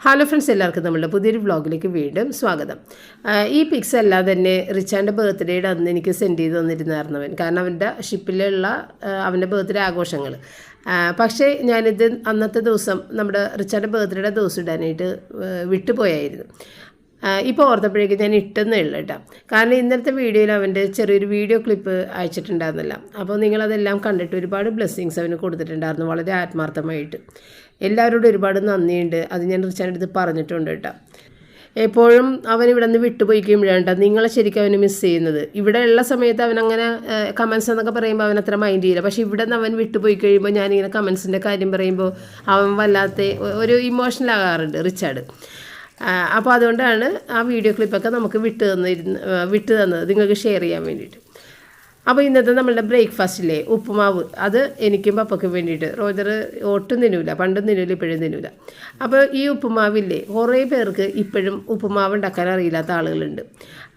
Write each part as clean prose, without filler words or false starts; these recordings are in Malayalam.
ഹലോ ഫ്രണ്ട്സ്, എല്ലാവർക്കും നമ്മുടെ പുതിയൊരു വ്ളോഗിലേക്ക് വീണ്ടും സ്വാഗതം. ഈ പിക്സ് എല്ലാം തന്നെ റിച്ചാൻ്റെ ബർത്ത്ഡേയുടെ അന്ന് എനിക്ക് സെൻഡ് ചെയ്ത് തന്നിരുന്നായിരുന്നവൻ. കാരണം അവൻ്റെ ഷിപ്പിലുള്ള അവൻ്റെ ബർത്ത്ഡേ ആഘോഷങ്ങൾ. പക്ഷേ ഞാനിത് അന്നത്തെ ദിവസം നമ്മുടെ റിച്ചാൻ്റെ ബർത്ത്ഡേയുടെ ദിവസം ഇടാനായിട്ട് വിട്ടുപോയായിരുന്നു. ഇപ്പോൾ ഓർത്തപ്പോഴേക്കും ഞാൻ ഇട്ടെന്നേ ഉള്ളൂ കേട്ടോ. കാരണം ഇന്നലത്തെ വീഡിയോയിൽ അവൻ്റെ ചെറിയൊരു വീഡിയോ ക്ലിപ്പ് അയച്ചിട്ടുണ്ടായിരുന്നില്ല. അപ്പോൾ നിങ്ങളതെല്ലാം കണ്ടിട്ട് ഒരുപാട് ബ്ലെസ്സിങ്സ് അവന് കൊടുത്തിട്ടുണ്ടായിരുന്നു, വളരെ ആത്മാർത്ഥമായിട്ട്. എല്ലാവരോടും ഒരുപാട് നന്ദിയുണ്ട്. അത് ഞാൻ റിച്ചാൻ്റെ അടുത്ത് പറഞ്ഞിട്ടുണ്ട് കേട്ടോ. എപ്പോഴും അവൻ ഇവിടെ നിന്ന് വിട്ടുപോയി കഴിയുമ്പോഴാണ് നിങ്ങളെ ശരിക്കും അവന് മിസ് ചെയ്യുന്നത്. ഇവിടെ ഉള്ള സമയത്ത് അവനങ്ങനെ കമൻസ് എന്നൊക്കെ പറയുമ്പോൾ അവൻ അത്ര മൈൻഡ് ചെയ്യില്ല. പക്ഷേ ഇവിടെ നിന്ന് അവൻ വിട്ടുപോയി കഴിയുമ്പോൾ ഞാനിങ്ങനെ കമൻസിൻ്റെ കാര്യം പറയുമ്പോൾ അവൻ വല്ലാത്ത ഒരു ഇമോഷണൽ ആകാറുണ്ട് റിച്ചാർഡ്. അപ്പോൾ അതുകൊണ്ടാണ് ആ വീഡിയോ ക്ലിപ്പൊക്കെ നമുക്ക് വിട്ടു തന്നത് നിങ്ങൾക്ക് ഷെയർ ചെയ്യാൻ വേണ്ടിയിട്ട്. അപ്പോൾ ഇന്നത്തെ നമ്മളുടെ ബ്രേക്ക്ഫാസ്റ്റിലെ ഉപ്പുമാവ്, അത് എനിക്കും പപ്പയ്ക്കും വേണ്ടിയിട്ട്. റോജർ ഒട്ടും തിന്നൂല, പണ്ടും തിന്നൂല, ഇപ്പോഴും തിന്നൂല. അപ്പോൾ ഈ ഉപ്പുമാവില്ലേ, കുറേ പേർക്ക് ഇപ്പോഴും ഉപ്പുമാവ് ഉണ്ടാക്കാൻ അറിയില്ലാത്ത ആളുകളുണ്ട്.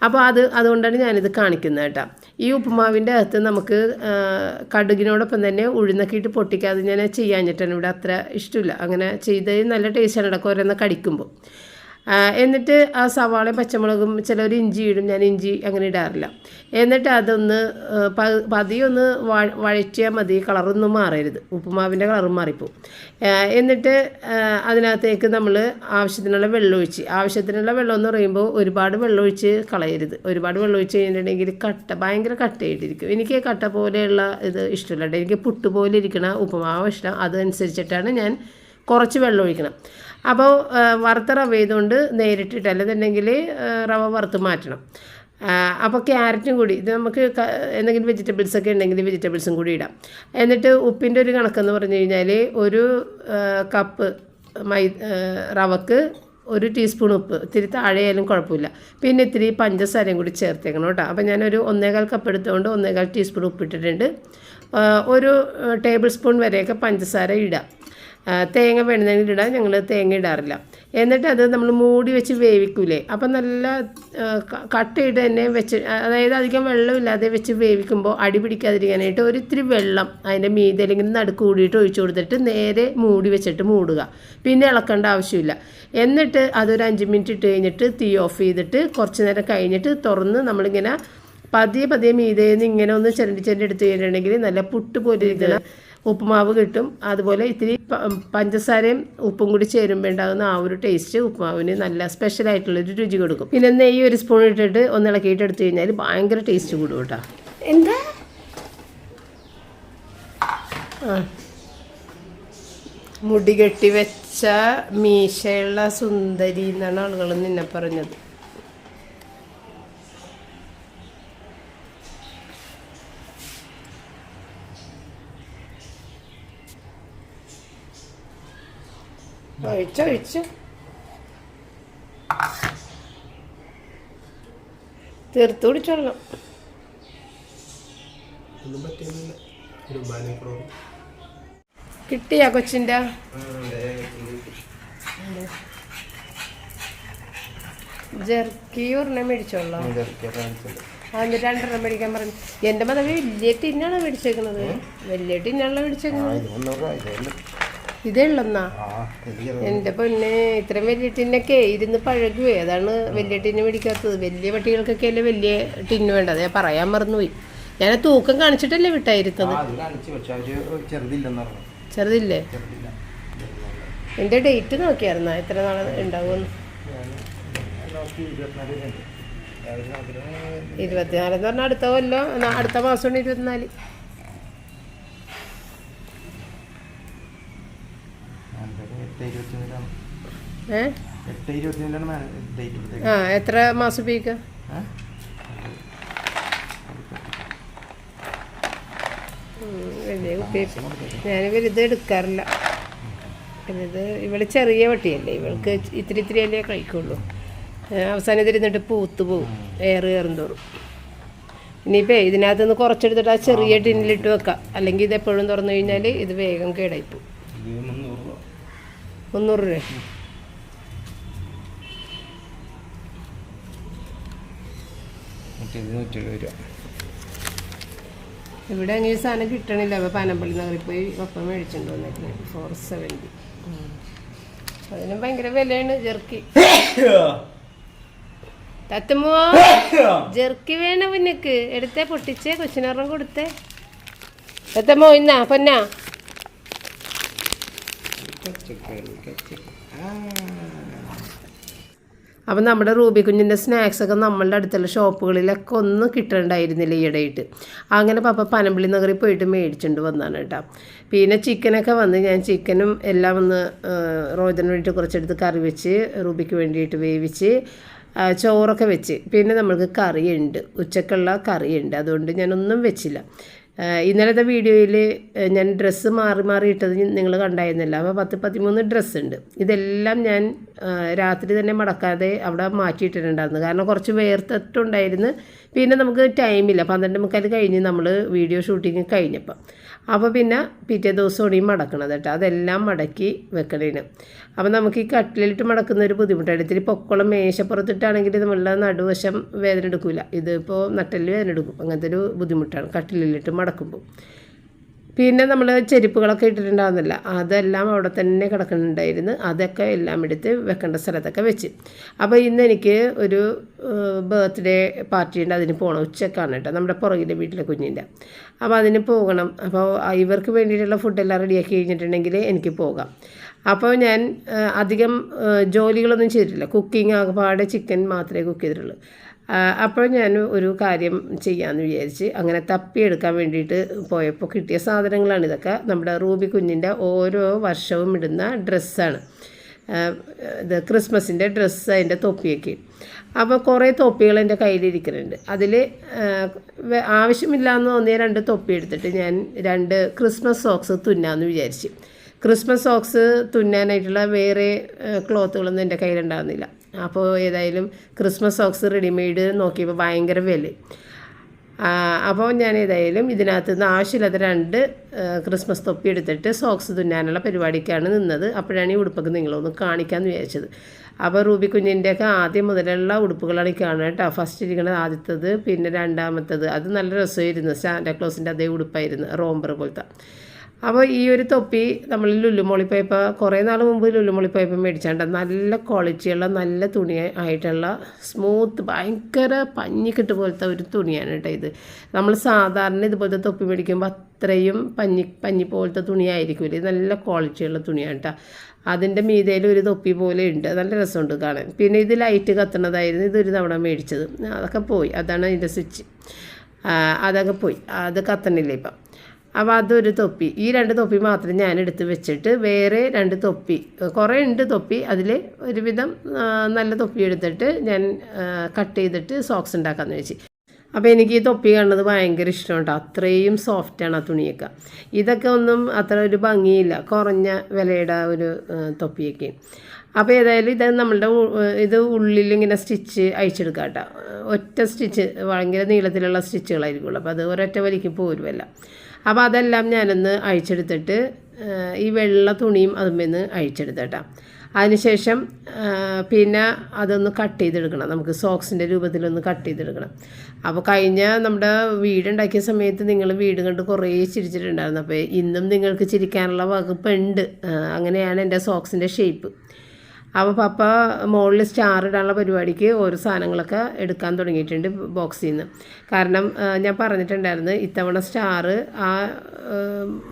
അപ്പോൾ അതുകൊണ്ടാണ് ഞാനിത് കാണിക്കുന്നത് കേട്ടോ. ഈ ഉപ്പുമാവിൻ്റെ അകത്ത് നമുക്ക് കടുകിനോടൊപ്പം തന്നെ ഉഴുന്നൊക്കെ ഇട്ട് പൊട്ടിക്കാതെ ഞാൻ ചെയ്യാഞ്ഞിട്ടാണ് ഇവിടെ അത്ര ഇഷ്ടമില്ല. അങ്ങനെ ചെയ്ത് നല്ല ടേസ്റ്റാണ് ഇടയ്ക്ക് ഓരോന്ന് കടിക്കുമ്പോൾ. എന്നിട്ട് ആ സവാളയും പച്ചമുളകും ചിലവർ ഇഞ്ചി ഇടും, ഞാൻ ഇഞ്ചി അങ്ങനെ ഇടാറില്ല. എന്നിട്ട് അതൊന്ന് പതിയൊന്ന് വഴറ്റിയാൽ മതി, കളറൊന്നും മാറരുത്, ഉപ്പുമാവിൻ്റെ കളറും മാറിപ്പോവും. എന്നിട്ട് അതിനകത്തേക്ക് നമ്മൾ ആവശ്യത്തിനുള്ള വെള്ളമൊഴിച്ച്, ആവശ്യത്തിനുള്ള വെള്ളം എന്ന് പറയുമ്പോൾ ഒരുപാട് വെള്ളമൊഴിച്ച് കളയരുത്. ഒരുപാട് വെള്ളമൊഴിച്ച് കഴിഞ്ഞിട്ടുണ്ടെങ്കിൽ ഭയങ്കര കട്ടയായിട്ടിരിക്കും. എനിക്ക് കട്ട പോലെയുള്ള ഇത് ഇഷ്ടമില്ല കേട്ടോ. എനിക്ക് പുട്ട് പോലെ ഇരിക്കണ ഉപ്പുമാവ് ഇഷ്ടം. അതനുസരിച്ചിട്ടാണ് ഞാൻ കുറച്ച് വെള്ളം ഒഴിക്കണം. അപ്പോൾ വറുത്ത റവ ചെയ്തുകൊണ്ട് നേരിട്ടിട്ട്, അല്ലെന്നുണ്ടെങ്കിൽ റവ വറുത്ത് മാറ്റണം. അപ്പോൾ ക്യാരറ്റും കൂടി, ഇത് നമുക്ക് എന്തെങ്കിലും വെജിറ്റബിൾസൊക്കെ ഉണ്ടെങ്കിൽ വെജിറ്റബിൾസും കൂടി ഇടാം. എന്നിട്ട് ഉപ്പിൻ്റെ ഒരു കണക്കെന്ന് പറഞ്ഞു കഴിഞ്ഞാൽ ഒരു കപ്പ് റവക്ക് 1 ടീസ്പൂൺ ഉപ്പ്, ഇത്തിരി താഴെയായാലും കുഴപ്പമില്ല. പിന്നെ ഇത്തിരി പഞ്ചസാരയും കൂടി ചേർത്തേക്കണം കേട്ടോ. അപ്പോൾ ഞാനൊരു 1.25 കപ്പ് എടുത്തുകൊണ്ട് 1.25 ടീസ്പൂൺ ഉപ്പിട്ടിട്ടുണ്ട്. 1 ടേബിൾ സ്പൂൺ വരെയൊക്കെ പഞ്ചസാര ഇടാം. തേങ്ങ വേണമെങ്കിൽ ഇടാം, ഞങ്ങൾ തേങ്ങ ഇടാറില്ല. എന്നിട്ട് അത് നമ്മൾ മൂടി വെച്ച് വേവിക്കൂലേ, അപ്പം നല്ല കട്ടയിട്ട് തന്നെ വെച്ച്, അതായത് അധികം വെള്ളമില്ലാതെ വെച്ച് വേവിക്കുമ്പോൾ അടി പിടിക്കാതിരിക്കാനായിട്ട് ഒരിത്തിരി വെള്ളം അതിൻ്റെ മീതെ അല്ലെങ്കിൽ നടുക്ക് കൂടിയിട്ട് ഒഴിച്ചു കൊടുത്തിട്ട് നേരെ മൂടി വെച്ചിട്ട് മൂടുക. പിന്നെ ഇളക്കേണ്ട ആവശ്യമില്ല. എന്നിട്ട് അതൊരു 5 മിനിറ്റ് ഇട്ട് കഴിഞ്ഞിട്ട് തീ ഓഫ് ചെയ്തിട്ട് കുറച്ച് നേരം കഴിഞ്ഞിട്ട് തുറന്ന് നമ്മളിങ്ങനെ പതിയെ മീതേന്ന് ഇങ്ങനെ ഒന്ന് ചിരണ്ടി എടുത്ത് കഴിഞ്ഞിട്ടുണ്ടെങ്കിൽ നല്ല പുട്ട് പോലെ ഇരിക്കുന്ന ഉപ്പുമാവ് കിട്ടും. അതുപോലെ ഇത്തിരി പഞ്ചസാരയും ഉപ്പും കൂടി ചേരുമ്പോൾ ഉണ്ടാകുന്ന ആ ഒരു ടേസ്റ്റ് ഉപ്പുമാവിന് നല്ല സ്പെഷ്യലായിട്ടുള്ളൊരു രുചി കൊടുക്കും. പിന്നെ നെയ്യ് 1 സ്പൂൺ ഇട്ടിട്ട് ഒന്ന് ഇളക്കിയിട്ട് എടുത്തു കഴിഞ്ഞാൽ ഭയങ്കര ടേസ്റ്റ് കൂടും കേട്ടോ. എന്താ മുടി കെട്ടി വെച്ച മീശയുള്ള സുന്ദരി എന്നാണ് ആളുകൾ നിന്നെ പറഞ്ഞത്. ഒഴിച്ചു തീർത്ത് കുടിച്ചോളണം. കിട്ടിയാ കൊച്ചിൻ്റെ ജെർക്കി ഒരെണ്ണം മേടിച്ചോളാം. എന്നിട്ട് 2 മേടിക്കാൻ പറഞ്ഞു. എൻ്റെ മതം വലിയ ടിന്നാണ് മേടിച്ചേക്കുന്നത്, വലിയ ടിന്നാണല്ലോ മേടിച്ചേക്കുന്നത്. ഇതേ ഉള്ളന്നാ എൻ്റെ പൊന്നെ, ഇത്രയും വലിയ ടിന്നൊക്കെ ഇരുന്ന് പഴകുവേ, അതാണ് വലിയ ടിന്ന് മേടിക്കാത്തത്. വലിയ പട്ടികൾക്കൊക്കെ അല്ലേ വലിയ ടിന്ന് വേണ്ടത്. ഞാൻ പറയാൻ മറന്നുപോയി. ഞാൻ തൂക്കം കാണിച്ചിട്ടല്ലേ വിട്ടായിരുന്നത്. ചെറുതില്ലേ? എൻ്റെ ഡേറ്റ് നോക്കിയായിരുന്നോ എത്ര നാളെ ഉണ്ടാവുമെന്ന്? 24 എന്ന് പറഞ്ഞാൽ അടുത്ത കൊല്ലം, അടുത്ത മാസമാണ് 24. എത്ര മാസം ഉപയോഗിക്കാം? വലിയ കുട്ടി ഞാൻ വലുത് എടുക്കാറില്ല. ഇത് ഇവള് ചെറിയ പട്ടിയല്ലേ, ഇവൾക്ക് ഇത്തിരി അല്ലേ കഴിക്കുള്ളൂ. അവസാനം ഇതിരുന്നിട്ട് പൂത്ത് പോവും എയർ കയറുന്തോറും. ഇനിയിപ്പോൾ ഇതിനകത്ത് നിന്ന് കുറച്ചെടുത്തിട്ട് ആ ചെറിയ ടിന്നിലിട്ട് വെക്കാം, അല്ലെങ്കിൽ ഇത് എപ്പോഴും തുറന്നു കഴിഞ്ഞാൽ ഇത് വേഗം കേടായിപ്പോവും. 300 രൂപ. ഇവിടെ അങ്ങനെ സാധനം കിട്ടണില്ല. അപ്പോൾ പനമ്പള്ളി നഗറിൽ പോയി ഒപ്പം മേടിച്ചിട്ടുണ്ട് വന്നേക്കുന്നത് 470. അതിനും ഭയങ്കര വിലയാണ് ജെർക്കി. തത്തുമോ ജെർക്കി വേണ പിന്നക്ക് എടുത്തേ പൊട്ടിച്ചേ കൊച്ചിനൊരെണ്ണം കൊടുത്തേ. തത്തമ്മോ ഇന്നാ പൊന്നാ. അപ്പം നമ്മുടെ റൂബി കുഞ്ഞിൻ്റെ സ്നാക്സൊക്കെ നമ്മളുടെ അടുത്തുള്ള ഷോപ്പുകളിലൊക്കെ ഒന്നും കിട്ടണ്ടായിരുന്നില്ല ഈയിടെയായിട്ട്. അങ്ങനെ പപ്പ പനമ്പള്ളി നഗറിൽ പോയിട്ട് മേടിച്ചുകൊണ്ട് വന്നതാണ് കേട്ടോ. പിന്നെ ചിക്കനൊക്കെ വന്ന് ഞാൻ ചിക്കനും എല്ലാം ഒന്ന് റോജന് വേണ്ടിയിട്ട് കുറച്ചെടുത്ത് കറി വെച്ച് റൂബിക്ക് വേണ്ടിയിട്ട് വേവിച്ച് ചോറൊക്കെ വെച്ച് പിന്നെ നമ്മൾക്ക് കറിയുണ്ട്, ഉച്ചക്കുള്ള കറിയുണ്ട്. അതുകൊണ്ട് ഞാനൊന്നും വെച്ചില്ല. ഇന്നലത്തെ വീഡിയോയിൽ ഞാൻ ഡ്രസ്സ് മാറി ഇട്ടത് നിങ്ങൾ കണ്ടായിരുന്നില്ല. അപ്പോൾ 13 ഡ്രസ്സ് ഉണ്ട്. ഇതെല്ലാം ഞാൻ രാത്രി തന്നെ മടക്കാതെ അവിടെ മാറ്റിയിട്ടിട്ടുണ്ടായിരുന്നു. കാരണം കുറച്ച് വേർത്തിട്ടുണ്ടായിരുന്നു. പിന്നെ നമുക്ക് ടൈമില്ല, 12:45 കഴിഞ്ഞ് നമ്മൾ വീഡിയോ ഷൂട്ടിങ് കഴിഞ്ഞപ്പോൾ. അപ്പോൾ പിന്നെ പിറ്റേ ദിവസമാണ് ഈ മടക്കണത് കേട്ടോ. അതെല്ലാം മടക്കി വെക്കണേന്. അപ്പോൾ നമുക്ക് ഈ കട്ടിലിട്ട് മടക്കുന്ന ഒരു ബുദ്ധിമുട്ടാണ്. ഇത്തിരി പൊക്കോളം മേശപ്പുറത്തിട്ടാണെങ്കിൽ നമ്മളുടെ നടുവശം വേദന എടുക്കില്ല. ഇതിപ്പോൾ നട്ടല് വേദന എടുക്കും. അങ്ങനത്തെ ഒരു ബുദ്ധിമുട്ടാണ് കട്ടിലിട്ട് മടക്കുമ്പോൾ. പിന്നെ നമ്മൾ ചെരുപ്പുകളൊക്കെ ഇട്ടിട്ടുണ്ടാകുന്നില്ല, അതെല്ലാം അവിടെ തന്നെ കിടക്കുന്നുണ്ടായിരുന്നു. അതൊക്കെ എല്ലാം എടുത്ത് വെക്കേണ്ട സ്ഥലത്തൊക്കെ വെച്ച്. അപ്പോൾ ഇന്ന് എനിക്ക് ഒരു ബർത്ത്ഡേ പാർട്ടി ഉണ്ട്, അതിന് പോകണം. ഉച്ചക്കാണ് കേട്ടോ, നമ്മുടെ പുറകിലെ വീട്ടിലെ കുഞ്ഞിൻ്റെ. അപ്പോൾ അതിന് പോകണം. അപ്പോൾ ഇവർക്ക് വേണ്ടിയിട്ടുള്ള ഫുഡെല്ലാം റെഡിയാക്കി കഴിഞ്ഞിട്ടുണ്ടെങ്കിൽ എനിക്ക് പോകാം. അപ്പോൾ ഞാൻ അധികം ജോലികളൊന്നും ചെയ്തിട്ടില്ല. കുക്കിംഗ് ആകെപ്പാടെ ചിക്കൻ മാത്രമേ കുക്ക് ചെയ്തിട്ടുള്ളൂ. അപ്പോൾ ഞാൻ ഒരു കാര്യം ചെയ്യാമെന്ന് വിചാരിച്ച് അങ്ങനെ തപ്പിയെടുക്കാൻ വേണ്ടിയിട്ട് പോയപ്പോൾ കിട്ടിയ സാധനങ്ങളാണ് ഇതൊക്കെ. നമ്മുടെ റൂബി കുഞ്ഞിൻ്റെ ഓരോ വർഷവും ഇടുന്ന ഡ്രസ്സാണ് ഇത്, ക്രിസ്മസിൻ്റെ ഡ്രസ്സ്, അതിൻ്റെ തൊപ്പിയൊക്കെ. അപ്പോൾ കുറേ തൊപ്പികൾ എൻ്റെ കയ്യിലിരിക്കുന്നുണ്ട്. അതിൽ ആവശ്യമില്ലാന്ന് തോന്നിയ 2 തൊപ്പി എടുത്തിട്ട് ഞാൻ 2 ക്രിസ്മസ് സോക്സ് തുന്നാമെന്ന് വിചാരിച്ചു. ക്രിസ്മസ് സോക്സ് തുന്നാനായിട്ടുള്ള വേറെ ക്ലോത്തുകളൊന്നും എൻ്റെ കയ്യിലുണ്ടാകുന്നില്ല. അപ്പോൾ ഏതായാലും ക്രിസ്മസ് സോക്സ് റെഡിമെയ്ഡ് നോക്കിയപ്പോൾ ഭയങ്കര വില. അപ്പോൾ ഞാൻ ഏതായാലും ഇതിനകത്ത് നിന്ന് ആവശ്യമില്ലാത്ത 2 ക്രിസ്മസ് തൊപ്പി എടുത്തിട്ട് സോക്സ് തുന്നാനുള്ള പരിപാടിക്കാണ് നിന്നത്. അപ്പോഴാണ് ഈ ഉടുപ്പൊക്കെ നിങ്ങളൊന്ന് കാണിക്കാമെന്ന് വിചാരിച്ചത്. അപ്പോൾ റൂബി കുഞ്ഞിൻ്റെയൊക്കെ ആദ്യം മുതലുള്ള ഉടുപ്പുകളാണ് ഈ കാണുക കേട്ടോ. ഫസ്റ്റ് ഇരിക്കുന്നത് ആദ്യത്തത്, പിന്നെ രണ്ടാമത്തത്. അത് നല്ല രസമായിരുന്നു. സാന്റാക്ലോസിൻ്റെ അതേ ഉടുപ്പായിരുന്നു, റോംബർ പോലത്തെ. അപ്പോൾ ഈ ഒരു തൊപ്പി നമ്മൾ ലുലുമോളിൽ പോയപ്പോൾ കുറേ നാൾ മുമ്പ് ലുലുമോളിൽ പോയപ്പോൾ മേടിച്ചാണ്ട് നല്ല ക്വാളിറ്റിയുള്ള നല്ല തുണി ആയിട്ടുള്ള സ്മൂത്ത് ഭയങ്കര പഞ്ഞിക്കിട്ട് പോലത്തെ ഒരു തുണിയാണ് കേട്ടോ ഇത്. നമ്മൾ സാധാരണ ഇതുപോലത്തെ തൊപ്പി മേടിക്കുമ്പോൾ അത്രയും പഞ്ഞി പോലത്തെ തുണിയായിരിക്കില്ല. ഇത് നല്ല ക്വാളിറ്റിയുള്ള തുണിയാണ് കേട്ടോ. അതിൻ്റെ മീതയിൽ ഒരു തൊപ്പി പോലെ ഉണ്ട്, നല്ല രസമുണ്ട് കാണാൻ. പിന്നെ ഇത് ലൈറ്റ് കത്തുന്നതായിരുന്നു, ഇതൊരു തവണ മേടിച്ചത്. അതൊക്കെ പോയി, അതാണ് അതിൻ്റെ സ്വിച്ച്. അതൊക്കെ പോയി, അത് കത്തണില്ല ഇപ്പം. അപ്പോൾ അതൊരു തൊപ്പി. ഈ 2 തൊപ്പി മാത്രം ഞാൻ എടുത്ത് വെച്ചിട്ട് വേറെ 2 തൊപ്പി, കുറേ ഉണ്ട് തൊപ്പി, അതിൽ ഒരുവിധം നല്ല തൊപ്പി എടുത്തിട്ട് ഞാൻ കട്ട് ചെയ്തിട്ട് സോക്സ് ഉണ്ടാക്കാമെന്ന് വെച്ച്. അപ്പോൾ എനിക്ക് ഈ തൊപ്പി കാണുന്നത് ഭയങ്കര ഇഷ്ടമുണ്ട്. അത്രയും സോഫ്റ്റാണ് ആ തുണിയൊക്കെ. ഇതൊക്കെ ഒന്നും അത്ര ഒരു ഭംഗിയില്ല, കുറഞ്ഞ വിലയുടെ ഒരു തൊപ്പിയൊക്കെ. അപ്പോൾ ഏതായാലും ഇത് നമ്മളുടെ ഇത് ഉള്ളിലിങ്ങനെ സ്റ്റിച്ച് അയച്ചെടുക്കാം കേട്ടോ. ഒറ്റ സ്റ്റിച്ച്, ഭയങ്കര നീളത്തിലുള്ള സ്റ്റിച്ചുകളായിരിക്കുള്ളൂ. അപ്പോൾ അത് ഒരൊറ്റ വലിക്ക് പോരുമല്ല. അപ്പോൾ അതെല്ലാം ഞാനൊന്ന് അഴിച്ചെടുത്തിട്ട് ഈ വെള്ള തുണിയും അതുമെന്ന് അഴിച്ചെടുത്തേട്ടാ. അതിനുശേഷം പിന്നെ അതൊന്ന് കട്ട് ചെയ്തെടുക്കണം. നമുക്ക് സോക്സിൻ്റെ രൂപത്തിലൊന്ന് കട്ട് ചെയ്തെടുക്കണം. അപ്പോൾ കഴിഞ്ഞ നമ്മുടെ വീടുണ്ടാക്കിയ സമയത്ത് നിങ്ങൾ വീട് കണ്ട് കുറേ ചിരിച്ചിട്ടുണ്ടായിരുന്നു. അപ്പോൾ ഇന്നും നിങ്ങൾക്ക് ചിരിക്കാനുള്ള വകുപ്പുണ്ട്. അങ്ങനെയാണ് എൻ്റെ സോക്സിൻ്റെ ഷേപ്പ്. അപ്പോൾ പപ്പ മുകളിൽ സ്റ്റാർ ഇടാനുള്ള പരിപാടിക്ക് ഓരോ സാധനങ്ങളൊക്കെ എടുക്കാൻ തുടങ്ങിയിട്ടുണ്ട് ബോക്സിൽ നിന്ന്. കാരണം ഞാൻ പറഞ്ഞിട്ടുണ്ടായിരുന്നു ഇത്തവണ സ്റ്റാർ ആ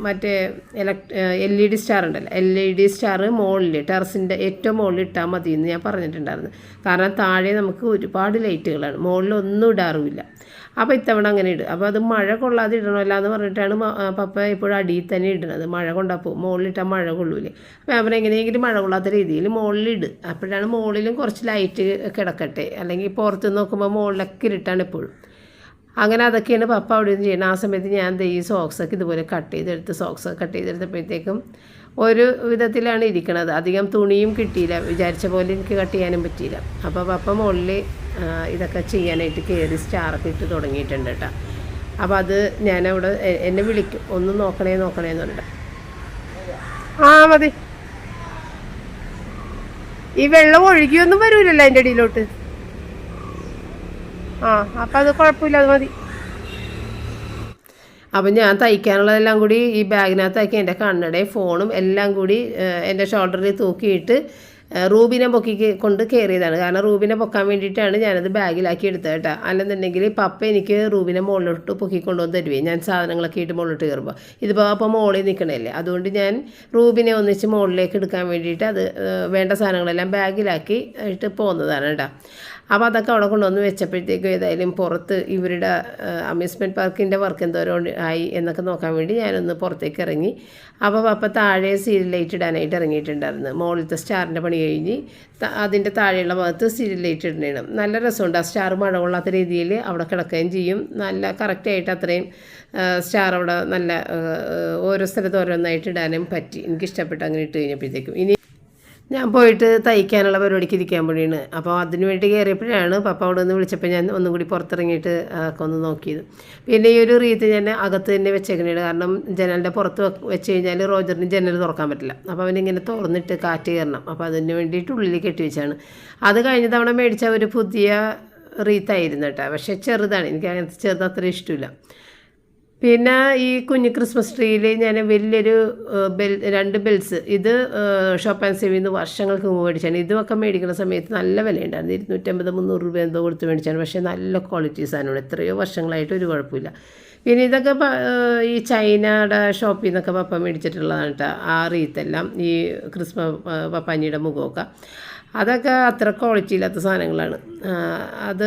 മറ്റേ LED സ്റ്റാർ ഉണ്ടല്ലോ, LED സ്റ്റാർ മുകളിൽ ടെറസിൻ്റെ ഏറ്റവും മുകളിൽ ഇട്ടാൽ മതി എന്ന് ഞാൻ പറഞ്ഞിട്ടുണ്ടായിരുന്നു. കാരണം താഴെ നമുക്ക് ഒരുപാട് ലൈറ്റുകളാണ്, മുകളിൽ ഒന്നും ഇടാറുമില്ല. അപ്പോൾ ഇത്തവണ അങ്ങനെ ഇടും. അപ്പോൾ അത് മഴ കൊള്ളാതെ ഇടണമല്ല എന്ന് പറഞ്ഞിട്ടാണ് പപ്പ എപ്പോഴും അടിയിൽ തന്നെ ഇടുന്നത്. മഴ കൊണ്ടപ്പോൾ മുകളിലിട്ടാൽ മഴ കൊള്ളൂലേ. അപ്പോൾ അവൻ എങ്ങനെയെങ്കിലും മഴ കൊള്ളാത്ത രീതിയിൽ മുകളിലിട്. അപ്പോഴാണ് മുകളിലും കുറച്ച് ലൈറ്റ് കിടക്കട്ടെ, അല്ലെങ്കിൽ പുറത്ത് നോക്കുമ്പോൾ മുകളിലൊക്കെ ഇരുട്ടാണ് എപ്പോഴും. അങ്ങനെ അതൊക്കെയാണ് പപ്പ അവിടെ നിന്ന് ചെയ്യുന്നത്. ആ സമയത്ത് ഞാൻ ഈ സോക്സൊക്കെ ഇതുപോലെ സോക്സൊക്കെ കട്ട് ചെയ്തെടുത്തപ്പോഴത്തേക്കും ഒരു വിധത്തിലാണ് ഇരിക്കണത്. അധികം തുണിയും കിട്ടിയില്ല, വിചാരിച്ച പോലെ എനിക്ക് കട്ട് ചെയ്യാനും പറ്റിയില്ല. അപ്പോൾ പപ്പ മുകളിൽ ഇതൊക്കെ ചെയ്യാനായിട്ട് കയറി സ്റ്റാറൊക്കെ ഇട്ട് തുടങ്ങിയിട്ടുണ്ട് കേട്ടോ. അപ്പോൾ അത് ഞാനവിടെ എന്നെ വിളിക്കും, ഒന്ന് നോക്കണേന്ന് പറഞ്ഞിട്ട്. ആ മതി, ഈ വെള്ളം ഒഴുകിയൊന്നും വരൂലല്ലോ അതിൻ്റെ അടിയിലോട്ട്. അപ്പം അത് കുഴപ്പമില്ല, അത് മതി. അപ്പം ഞാൻ തയ്ക്കാനുള്ളതെല്ലാം കൂടി ഈ ബാഗിനകത്താക്കി എൻ്റെ കണ്ണടയും ഫോണും എല്ലാം കൂടി എൻ്റെ ഷോൾഡറിൽ തൂക്കിയിട്ട് റൂബിനെ പൊക്കി കൊണ്ട് കയറിയതാണ്. കാരണം റൂബിനെ പൊക്കാൻ വേണ്ടിയിട്ടാണ് ഞാനത് ബാഗിലാക്കി എടുത്തത് കേട്ടോ. അല്ലെന്നുണ്ടെങ്കിൽ പപ്പ എനിക്ക് റൂബിനെ മുകളിലോട്ട് പൊക്കിക്കൊണ്ടുവന്ന് തരുവേ, ഞാൻ സാധനങ്ങളൊക്കെ ഇട്ട് മുകളിലോട്ട് കയറുമ്പോൾ. ഇതിപ്പോൾ അപ്പോൾ മുകളിൽ നിൽക്കണല്ലേ, അതുകൊണ്ട് ഞാൻ റൂബിനെ ഒന്നിച്ച് മുകളിലേക്ക് എടുക്കാൻ വേണ്ടിയിട്ട് അത് വേണ്ട സാധനങ്ങളെല്ലാം ബാഗിലാക്കി ഇട്ട് പോകുന്നതാണ് കേട്ടോ. അപ്പോൾ അതൊക്കെ അവിടെ കൊണ്ടുവന്ന് വെച്ചപ്പോഴത്തേക്കും ഏതായാലും പുറത്ത് ഇവരുടെ അമ്യൂസ്മെൻറ്റ് പാർക്കിൻ്റെ വർക്ക് എന്തോരം ആയി എന്നൊക്കെ നോക്കാൻ വേണ്ടി ഞാനൊന്ന് പുറത്തേക്ക് ഇറങ്ങി. അപ്പോൾ പപ്പ താഴെ സീരിയൽ ലൈറ്റ് ഇടാനായിട്ട് ഇറങ്ങിയിട്ടുണ്ടായിരുന്നു. മുകളിലത്തെ സ്റ്റാറിൻ്റെ പണി കഴിഞ്ഞ് അതിൻ്റെ താഴെയുള്ള ഭാഗത്ത് സീരിയൽ ലൈറ്റ് ഇടണം. നല്ല രസമുണ്ട്. ആ സ്റ്റാർ മഴ കൊള്ളാത്ത രീതിയിൽ അവിടെ കിടക്കുകയും ചെയ്യും. നല്ല കറക്റ്റായിട്ട് അത്രയും സ്റ്റാർ അവിടെ നല്ല ഓരോ സ്ഥലത്ത് ഓരോന്നായിട്ട് ഇടാനും പറ്റി. എനിക്കിഷ്ടപ്പെട്ടു അങ്ങനെ ഇട്ട് കഴിഞ്ഞപ്പോഴത്തേക്കും. ഇനി ഞാൻ പോയിട്ട് തയ്ക്കാനുള്ള പരിപാടിക്ക് ഇരിക്കാൻ വേണ്ടിയാണ്. അപ്പോൾ അതിന് വേണ്ടി കയറിയപ്പോഴാണ് പപ്പ അവിടെ നിന്ന് വിളിച്ചപ്പോൾ ഞാൻ ഒന്നും കൂടി പുറത്തിറങ്ങിയിട്ട് ഒക്കെ ഒന്ന് നോക്കിയത്. പിന്നെ ഈ ഒരു റീത്ത് ഞാൻ അകത്ത് തന്നെ വെച്ചേക്കണേണ്. കാരണം ജനലിൻ്റെ പുറത്ത് വെച്ച് കഴിഞ്ഞാൽ റോജറിന് ജനൽ തുറക്കാൻ പറ്റില്ല. അപ്പോൾ അവനിങ്ങനെ തുറന്നിട്ട് കാറ്റ് കയറണം. അപ്പോൾ അതിന് വേണ്ടിയിട്ട് ഉള്ളിൽ കെട്ടി വെച്ചാണ്. അത് കഴിഞ്ഞ തവണ മേടിച്ച ഒരു പുതിയ റീത്തായിരുന്നു കേട്ടോ. പക്ഷേ ചെറുതാണ്, എനിക്ക് അങ്ങനത്തെ ചെറുത് അത്ര ഇഷ്ടമില്ല. പിന്നെ ഈ കുഞ്ഞ് ക്രിസ്മസ് ട്രീയിൽ ഞാൻ വലിയൊരു 2 ബെൽസ്, ഇത് ഷോപ്പ് ആൻഡ് സേവിൽ നിന്ന് വർഷങ്ങൾക്ക് മുമ്പ് മേടിച്ചാണ്. ഇതൊക്കെ മേടിക്കുന്ന സമയത്ത് നല്ല വിലയുണ്ടായിരുന്നു. 250-300 രൂപ എന്തോ കൊടുത്ത് മേടിച്ചാണ്. പക്ഷേ നല്ല ക്വാളിറ്റി സാധനമാണ്. എത്രയോ വർഷങ്ങളായിട്ട് ഒരു കുഴപ്പമില്ല. പിന്നെ ഇതൊക്കെ ഈ ചൈനയുടെ ഷോപ്പിൽ നിന്നൊക്കെ പപ്പ മേടിച്ചിട്ടുള്ളതാണ് കേട്ടോ. ആ റീത്തെല്ലാം ഈ ക്രിസ്മസ് പപ്പാനിയുടെ മുഖമൊക്കെ അതൊക്കെ അത്ര ക്വാളിറ്റി ഇല്ലാത്ത സാധനങ്ങളാണ്. അത്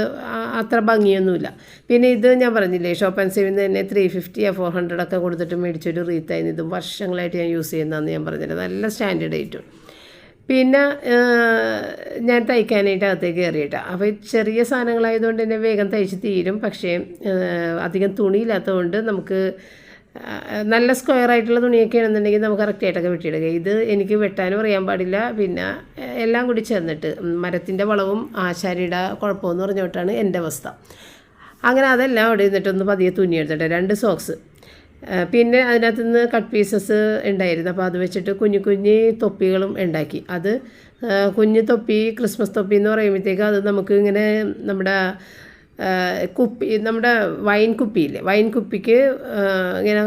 അത്ര ഭംഗിയൊന്നുമില്ല. പിന്നെ ഇത് ഞാൻ പറഞ്ഞില്ലേ, ഷോപ്പ് ആൻഡ് സേവിൽ നിന്ന് തന്നെ 350-400 ഒക്കെ കൊടുത്തിട്ട് മേടിച്ചൊരു റീത്തായിരുന്നു. ഇതും വർഷങ്ങളായിട്ട് ഞാൻ യൂസ് ചെയ്യുന്നതെന്ന് ഞാൻ പറഞ്ഞില്ല. നല്ല സ്റ്റാൻഡേർഡ് ആയിട്ടും. പിന്നെ ഞാൻ തയ്ക്കാനായിട്ട് അകത്തേക്ക് കയറിയിട്ടാണ്. അപ്പോൾ ചെറിയ സാധനങ്ങളായതുകൊണ്ട് തന്നെ വേഗം തയ്ച്ച് തീരും. പക്ഷേ അധികം തുണിയില്ലാത്തതുകൊണ്ട് നമുക്ക് നല്ല സ്ക്വയർ ആയിട്ടുള്ള തുണിയൊക്കെ ആണെന്നുണ്ടെങ്കിൽ നമുക്ക് കറക്റ്റായിട്ടൊക്കെ വെട്ടിയെടുക്കുക. ഇത് എനിക്ക് വെട്ടാനും അറിയാൻ പാടില്ല. പിന്നെ എല്ലാം കൂടി ചേർന്നിട്ട് മരത്തിൻ്റെ വളവും ആശാരിയുടെ കുഴപ്പമെന്ന് പറഞ്ഞുകൊണ്ടാണ് എൻ്റെ അവസ്ഥ. അങ്ങനെ അതെല്ലാം അവിടെ ഇരുന്നിട്ടൊന്ന് പതിയെ തുന്നിയെടുത്തിട്ട് 2 സോക്സ്. പിന്നെ അതിനകത്ത് നിന്ന് കട്ട് പീസസ് ഉണ്ടായിരുന്നു. അപ്പോൾ അത് വെച്ചിട്ട് കുഞ്ഞു തൊപ്പികളും ഉണ്ടാക്കി. അത് കുഞ്ഞു തൊപ്പി, ക്രിസ്മസ് തൊപ്പി എന്ന് പറയുമ്പോഴത്തേക്ക് അത് നമുക്ക് ഇങ്ങനെ നമ്മുടെ നമ്മുടെ വൈൻ കുപ്പിയില്ലേ, വൈൻ കുപ്പിക്ക് ഇങ്ങനെ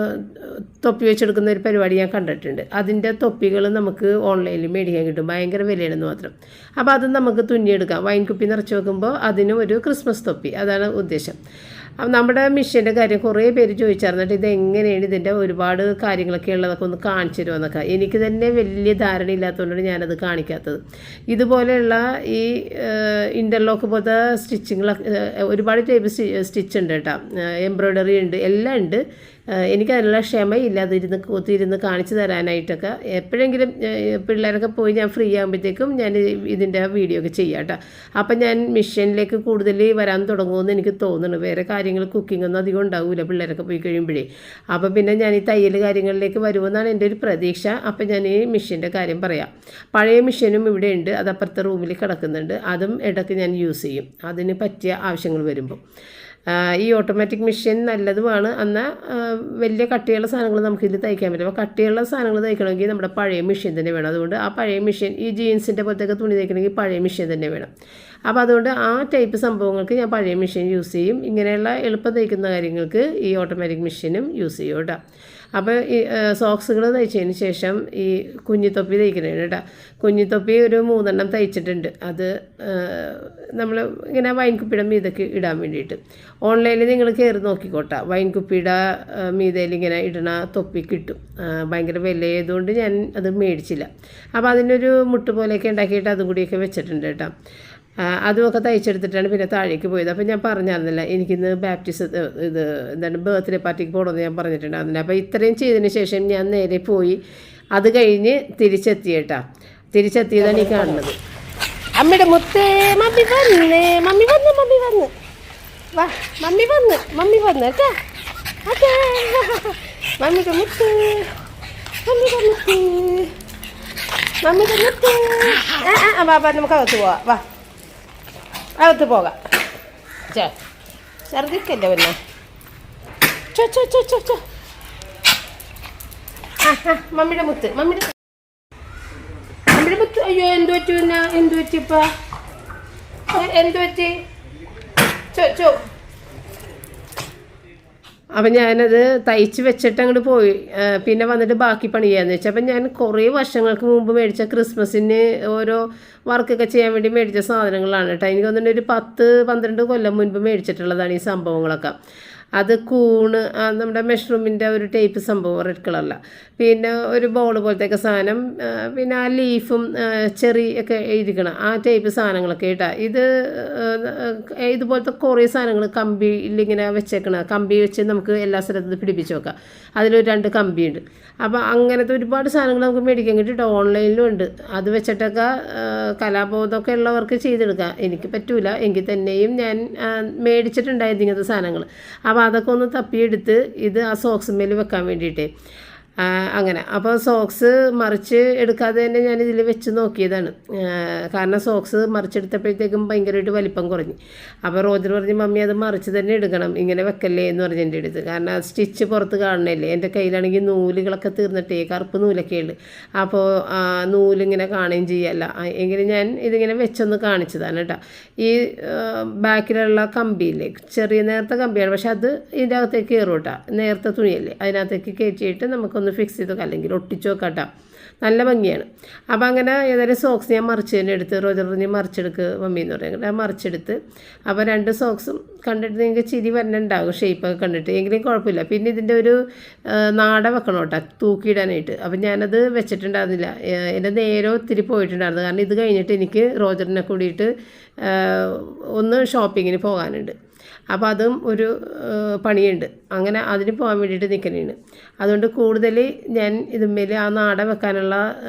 തൊപ്പി വെച്ചെടുക്കുന്ന ഒരു പരിപാടി ഞാൻ കണ്ടിട്ടുണ്ട്. അതിൻ്റെ തൊപ്പികൾ നമുക്ക് ഓൺലൈനിൽ മേടിക്കാൻ കിട്ടും. ഭയങ്കര വിലയാണെന്ന് മാത്രം. അപ്പോൾ അത് നമുക്ക് തുന്നിയെടുക്കാം. വൈൻ കുപ്പി നിറച്ച് വെക്കുമ്പോൾ അതിനും ഒരു ക്രിസ്മസ് തൊപ്പി, അതാണ് ഉദ്ദേശം. നമ്മുടെ മിഷ്യൻ്റെ കാര്യം കുറേ പേര് ചോദിച്ചായിരുന്നിട്ട് ഇതെങ്ങനെയാണ്, ഇതിൻ്റെ ഒരുപാട് കാര്യങ്ങളൊക്കെ ഉള്ളതൊക്കെ ഒന്ന് കാണിച്ചു തരുമെന്നൊക്കെ. എനിക്ക് തന്നെ വലിയ ധാരണ ഇല്ലാത്തതുകൊണ്ടാണ് ഞാനത് കാണിക്കാത്തത്. ഇതുപോലെയുള്ള ഈ ഇൻ്റർലോക്ക് പോലത്തെ സ്റ്റിച്ചിങ്ങളൊക്കെ ഒരുപാട് ടൈപ്പ് സ്റ്റിച്ച് ഉണ്ട് കേട്ടോ. എംബ്രോയ്ഡറി ഉണ്ട്, എല്ലാം ഉണ്ട്. എനിക്കതിനുള്ള ക്ഷമയില്ല അതിരുന്ന് കൂത്തിരുന്ന് കാണിച്ചു തരാനായിട്ടൊക്കെ. എപ്പോഴെങ്കിലും പിള്ളേരൊക്കെ പോയി ഞാൻ ഫ്രീ ആകുമ്പോഴത്തേക്കും ഞാൻ ഇതിൻ്റെ വീഡിയോ ഒക്കെ ചെയ്യാം കേട്ടോ. അപ്പം ഞാൻ മിഷനിലേക്ക് കൂടുതൽ വരാൻ തുടങ്ങുമെന്ന് എനിക്ക് തോന്നുന്നു. വേറെ കാര്യങ്ങൾ കുക്കിങ്ങൊന്നും അധികം ഉണ്ടാവില്ല പിള്ളേരൊക്കെ പോയി കഴിയുമ്പോഴേ. അപ്പോൾ പിന്നെ ഞാൻ ഈ തയ്യൽ കാര്യങ്ങളിലേക്ക് വരുമെന്നാണ് എൻ്റെ ഒരു പ്രതീക്ഷ. അപ്പം ഞാൻ ഈ മിഷ്യൻ്റെ കാര്യം പറയാം. പഴയ മിഷ്യനും ഇവിടെ ഉണ്ട്, അത് അപ്പുറത്തെ റൂമിൽ കിടക്കുന്നുണ്ട്. അതും ഇടയ്ക്ക് ഞാൻ യൂസ് ചെയ്യും അതിന് പറ്റിയ ആവശ്യങ്ങൾ വരുമ്പോൾ. ഈ ഓട്ടോമാറ്റിക് മെഷീൻ നല്ലതുമാണ്. എന്നാൽ വലിയ കട്ടിയുള്ള സാധനങ്ങൾ നമുക്കിതിൽ തയ്ക്കാൻ പറ്റും. അപ്പോൾ കട്ടിയുള്ള സാധനങ്ങൾ തയ്ക്കണമെങ്കിൽ നമ്മുടെ പഴയ മെഷീൻ തന്നെ വേണം. അതുകൊണ്ട് ആ പഴയ മെഷീൻ, ഈ ജീൻസിൻ്റെ പോലത്തെയൊക്കെ തുണി തയ്ക്കണമെങ്കിൽ പഴയ മെഷീൻ തന്നെ വേണം. അപ്പോൾ അതുകൊണ്ട് ആ ടൈപ്പ് സംഭവങ്ങൾക്ക് ഞാൻ പഴയ മെഷീൻ യൂസ് ചെയ്യും. ഇങ്ങനെയുള്ള എളുപ്പം തയ്ക്കുന്ന കാര്യങ്ങൾക്ക് ഈ ഓട്ടോമാറ്റിക് മെഷീനും യൂസ് ചെയ്യും കേട്ടോ. അപ്പോൾ ഈ സോക്സുകൾ തയ്ച്ചതിന് ശേഷം ഈ കുഞ്ഞിത്തൊപ്പി തയ്ക്കണേന് കേട്ടോ. കുഞ്ഞിത്തൊപ്പി ഒരു 3 എണ്ണം തയ്ച്ചിട്ടുണ്ട്. അത് നമ്മൾ ഇങ്ങനെ വൈൻ കുപ്പിയുടെ മീതൊക്കെ ഇടാൻ വേണ്ടിയിട്ട്. ഓൺലൈനിൽ നിങ്ങൾ കയറി നോക്കിക്കോട്ടെ, വൈൻ കുപ്പിയുടെ മീതയിൽ ഇങ്ങനെ ഇടണ തൊപ്പി കിട്ടും. ഭയങ്കര വിലയായതുകൊണ്ട് ഞാൻ അത് മേടിച്ചില്ല. അപ്പോൾ അതിനൊരു മുട്ട് പോലെയൊക്കെ ഉണ്ടാക്കിയിട്ട് അതും കൂടിയൊക്കെ വെച്ചിട്ടുണ്ട് കേട്ടോ. അതുമൊക്കെ തയ്ച്ചെടുത്തിട്ടാണ് പിന്നെ താഴേക്ക് പോയത്. അപ്പോൾ ഞാൻ പറഞ്ഞിരുന്നില്ല എനിക്കിന്ന് ബാപ്റ്റിസം ഇത് എന്താണ് ബർത്ത്ഡേ പാർട്ടിക്ക് പോകണമെന്ന് ഞാൻ പറഞ്ഞിട്ടുണ്ടായിരുന്നില്ല. അപ്പോൾ ഇത്രയും ചെയ്തതിന് ശേഷം ഞാൻ നേരെ പോയി അത് കഴിഞ്ഞ് തിരിച്ചെത്തിയതാണ് ഈ കാണുന്നത്. അമ്മയുടെ മുത്തേ, മമ്മി വന്നേ, മമ്മി വന്ന് വാ, മമ്മി വന്ന് കേട്ടോ. അതെ മമ്മിയുടെ മുത്ത്, വാ നമുക്ക് അകത്ത് പോവാം. വാ അകത്ത് പോകാം. ഛർദിക്കല്ലേ പിന്നെ. മമ്മിയുടെ മുത്ത്. അയ്യോ എന്ത് പറ്റി പിന്നെ, എന്ത് പറ്റിയപ്പാ, എന്ത് പറ്റി? അപ്പം ഞാനത് തയ്ച്ച് വെച്ചിട്ട് അങ്ങോട്ട് പോയി. പിന്നെ വന്നിട്ട് ബാക്കി പണി ചെയ്യാമെന്ന് വെച്ചാൽ അപ്പം ഞാൻ കുറേ വർഷങ്ങൾക്ക് മുമ്പ് മേടിച്ച ക്രിസ്മസിന് ഓരോ വർക്കൊക്കെ ചെയ്യാൻ വേണ്ടി മേടിച്ച സാധനങ്ങളാണ് കേട്ടോ. എനിക്ക് തോന്നുന്നുണ്ട് ഒരു 10-12 കൊല്ലം മുൻപ് മേടിച്ചിട്ടുള്ളതാണ് ഈ സംഭവങ്ങളൊക്കെ. അത് കൂണ്, നമ്മുടെ മഷ്റൂമിൻ്റെ ഒരു ടൈപ്പ് സംഭവം റെഡ് കളറിലാണ്. പിന്നെ ഒരു ബോൾ പോലത്തെയൊക്കെ സാധനം, പിന്നെ ആ ലീഫും ചെറി ഒക്കെ ഇരിക്കണം ആ ടൈപ്പ് സാധനങ്ങളൊക്കെ കേട്ടോ. ഇതുപോലത്തെ കുറേ സാധനങ്ങൾ കമ്പിയിലിങ്ങനെ വെച്ചേക്കണം. കമ്പി വെച്ച് നമുക്ക് എല്ലാ സ്ഥലത്തും പിടിപ്പിച്ച് വെക്കാം. അതിലൊരു 2 കമ്പിയുണ്ട്. അപ്പോൾ അങ്ങനത്തെ ഒരുപാട് സാധനങ്ങൾ നമുക്ക് മേടിക്കാൻ കിട്ടിയിട്ട് ഓൺലൈനിലും ഉണ്ട്. അത് വെച്ചിട്ടൊക്കെ കലാബോധമൊക്കെ ഉള്ളവർക്ക് ചെയ്തെടുക്കാം. എനിക്ക് പറ്റൂല, എങ്കിൽ തന്നെയും ഞാൻ മേടിച്ചിട്ടുണ്ടായിരുന്നു ഇങ്ങനത്തെ സാധനങ്ങൾ. അപ്പോൾ അതൊക്കെ ഒന്ന് തപ്പിയെടുത്ത് ഇത് ആ സോക്സ് മേൽ വെക്കാൻ വേണ്ടിയിട്ട് അങ്ങനെ. അപ്പോൾ സോക്സ് മറിച്ച് എടുക്കാതെ തന്നെ ഞാനിതിൽ വെച്ച് നോക്കിയതാണ്. കാരണം സോക്സ് മറിച്ചെടുത്തപ്പോഴത്തേക്കും ഭയങ്കരമായിട്ട് വലിപ്പം കുറഞ്ഞു. അപ്പോൾ റോജർ പറഞ്ഞ് മമ്മി അത് മറിച്ച് തന്നെ എടുക്കണം, ഇങ്ങനെ വെക്കല്ലേ എന്ന് പറഞ്ഞ് എൻ്റെ അടുത്ത്. കാരണം സ്റ്റിച്ച് പുറത്ത് കാണണല്ലേ. എൻ്റെ കയ്യിലാണെങ്കിൽ നൂലുകളൊക്കെ തീർന്നിട്ടേ കറുപ്പ് നൂലൊക്കെ ഉണ്ട്. അപ്പോൾ നൂലിങ്ങനെ കാണുകയും ചെയ്യല്ല. എങ്കിലും ഞാൻ ഇതിങ്ങനെ വെച്ചൊന്ന് കാണിച്ചതാണ് കേട്ടോ. ഈ ബാക്കിലുള്ള കമ്പിയില്ലേ, ചെറിയ നേരത്തെ കമ്പിയാണ്, പക്ഷെ അത് ഇതിൻ്റെ അകത്തേക്ക് കയറും കേട്ടോ. നേരത്തെ തുണിയല്ലേ, അതിനകത്തേക്ക് കയറ്റിയിട്ട് നമുക്കൊന്ന് ഫിക്സ് ചെയ്തോ അല്ലെങ്കിൽ ഒട്ടിച്ചു വെക്കാട്ടോ. നല്ല ഭംഗിയാണ്. അപ്പോൾ അങ്ങനെ ഏതായാലും സോക്സ് ഞാൻ മറിച്ച് തന്നെ എടുത്ത് റോജർ പറഞ്ഞ് മറിച്ചെടുക്ക് മമ്മി എന്ന് പറയുന്നത്. ഞാൻ മറിച്ചെടുത്ത് അപ്പോൾ 2 സോക്സും കണ്ടിട്ട് നിങ്ങൾക്ക് ചിരി വരണുണ്ടാകും ഷേപ്പൊക്കെ കണ്ടിട്ട്. എങ്കിലും കുഴപ്പമില്ല. പിന്നെ ഇതിൻ്റെ ഒരു നാട വെക്കണം കേട്ടോ തൂക്കിയിടാനായിട്ട്. അപ്പം ഞാനത് വെച്ചിട്ടുണ്ടായിരുന്നില്ല. എൻ്റെ നേരെ ഒത്തിരി പോയിട്ടുണ്ടായിരുന്നു. കാരണം ഇത് കഴിഞ്ഞിട്ട് എനിക്ക് റോജറിനെ കൂടിയിട്ട് ഒന്ന് ഷോപ്പിങ്ങിന് പോകാനുണ്ട്. അപ്പോൾ അതും ഒരു പണിയുണ്ട്. അങ്ങനെ അതിന് പോകാൻ വേണ്ടിയിട്ട് നിൽക്കണേണ്. അതുകൊണ്ട് കൂടുതൽ ഞാൻ ഇതുമ്മേൽ ആ നാട വെക്കാനുള്ള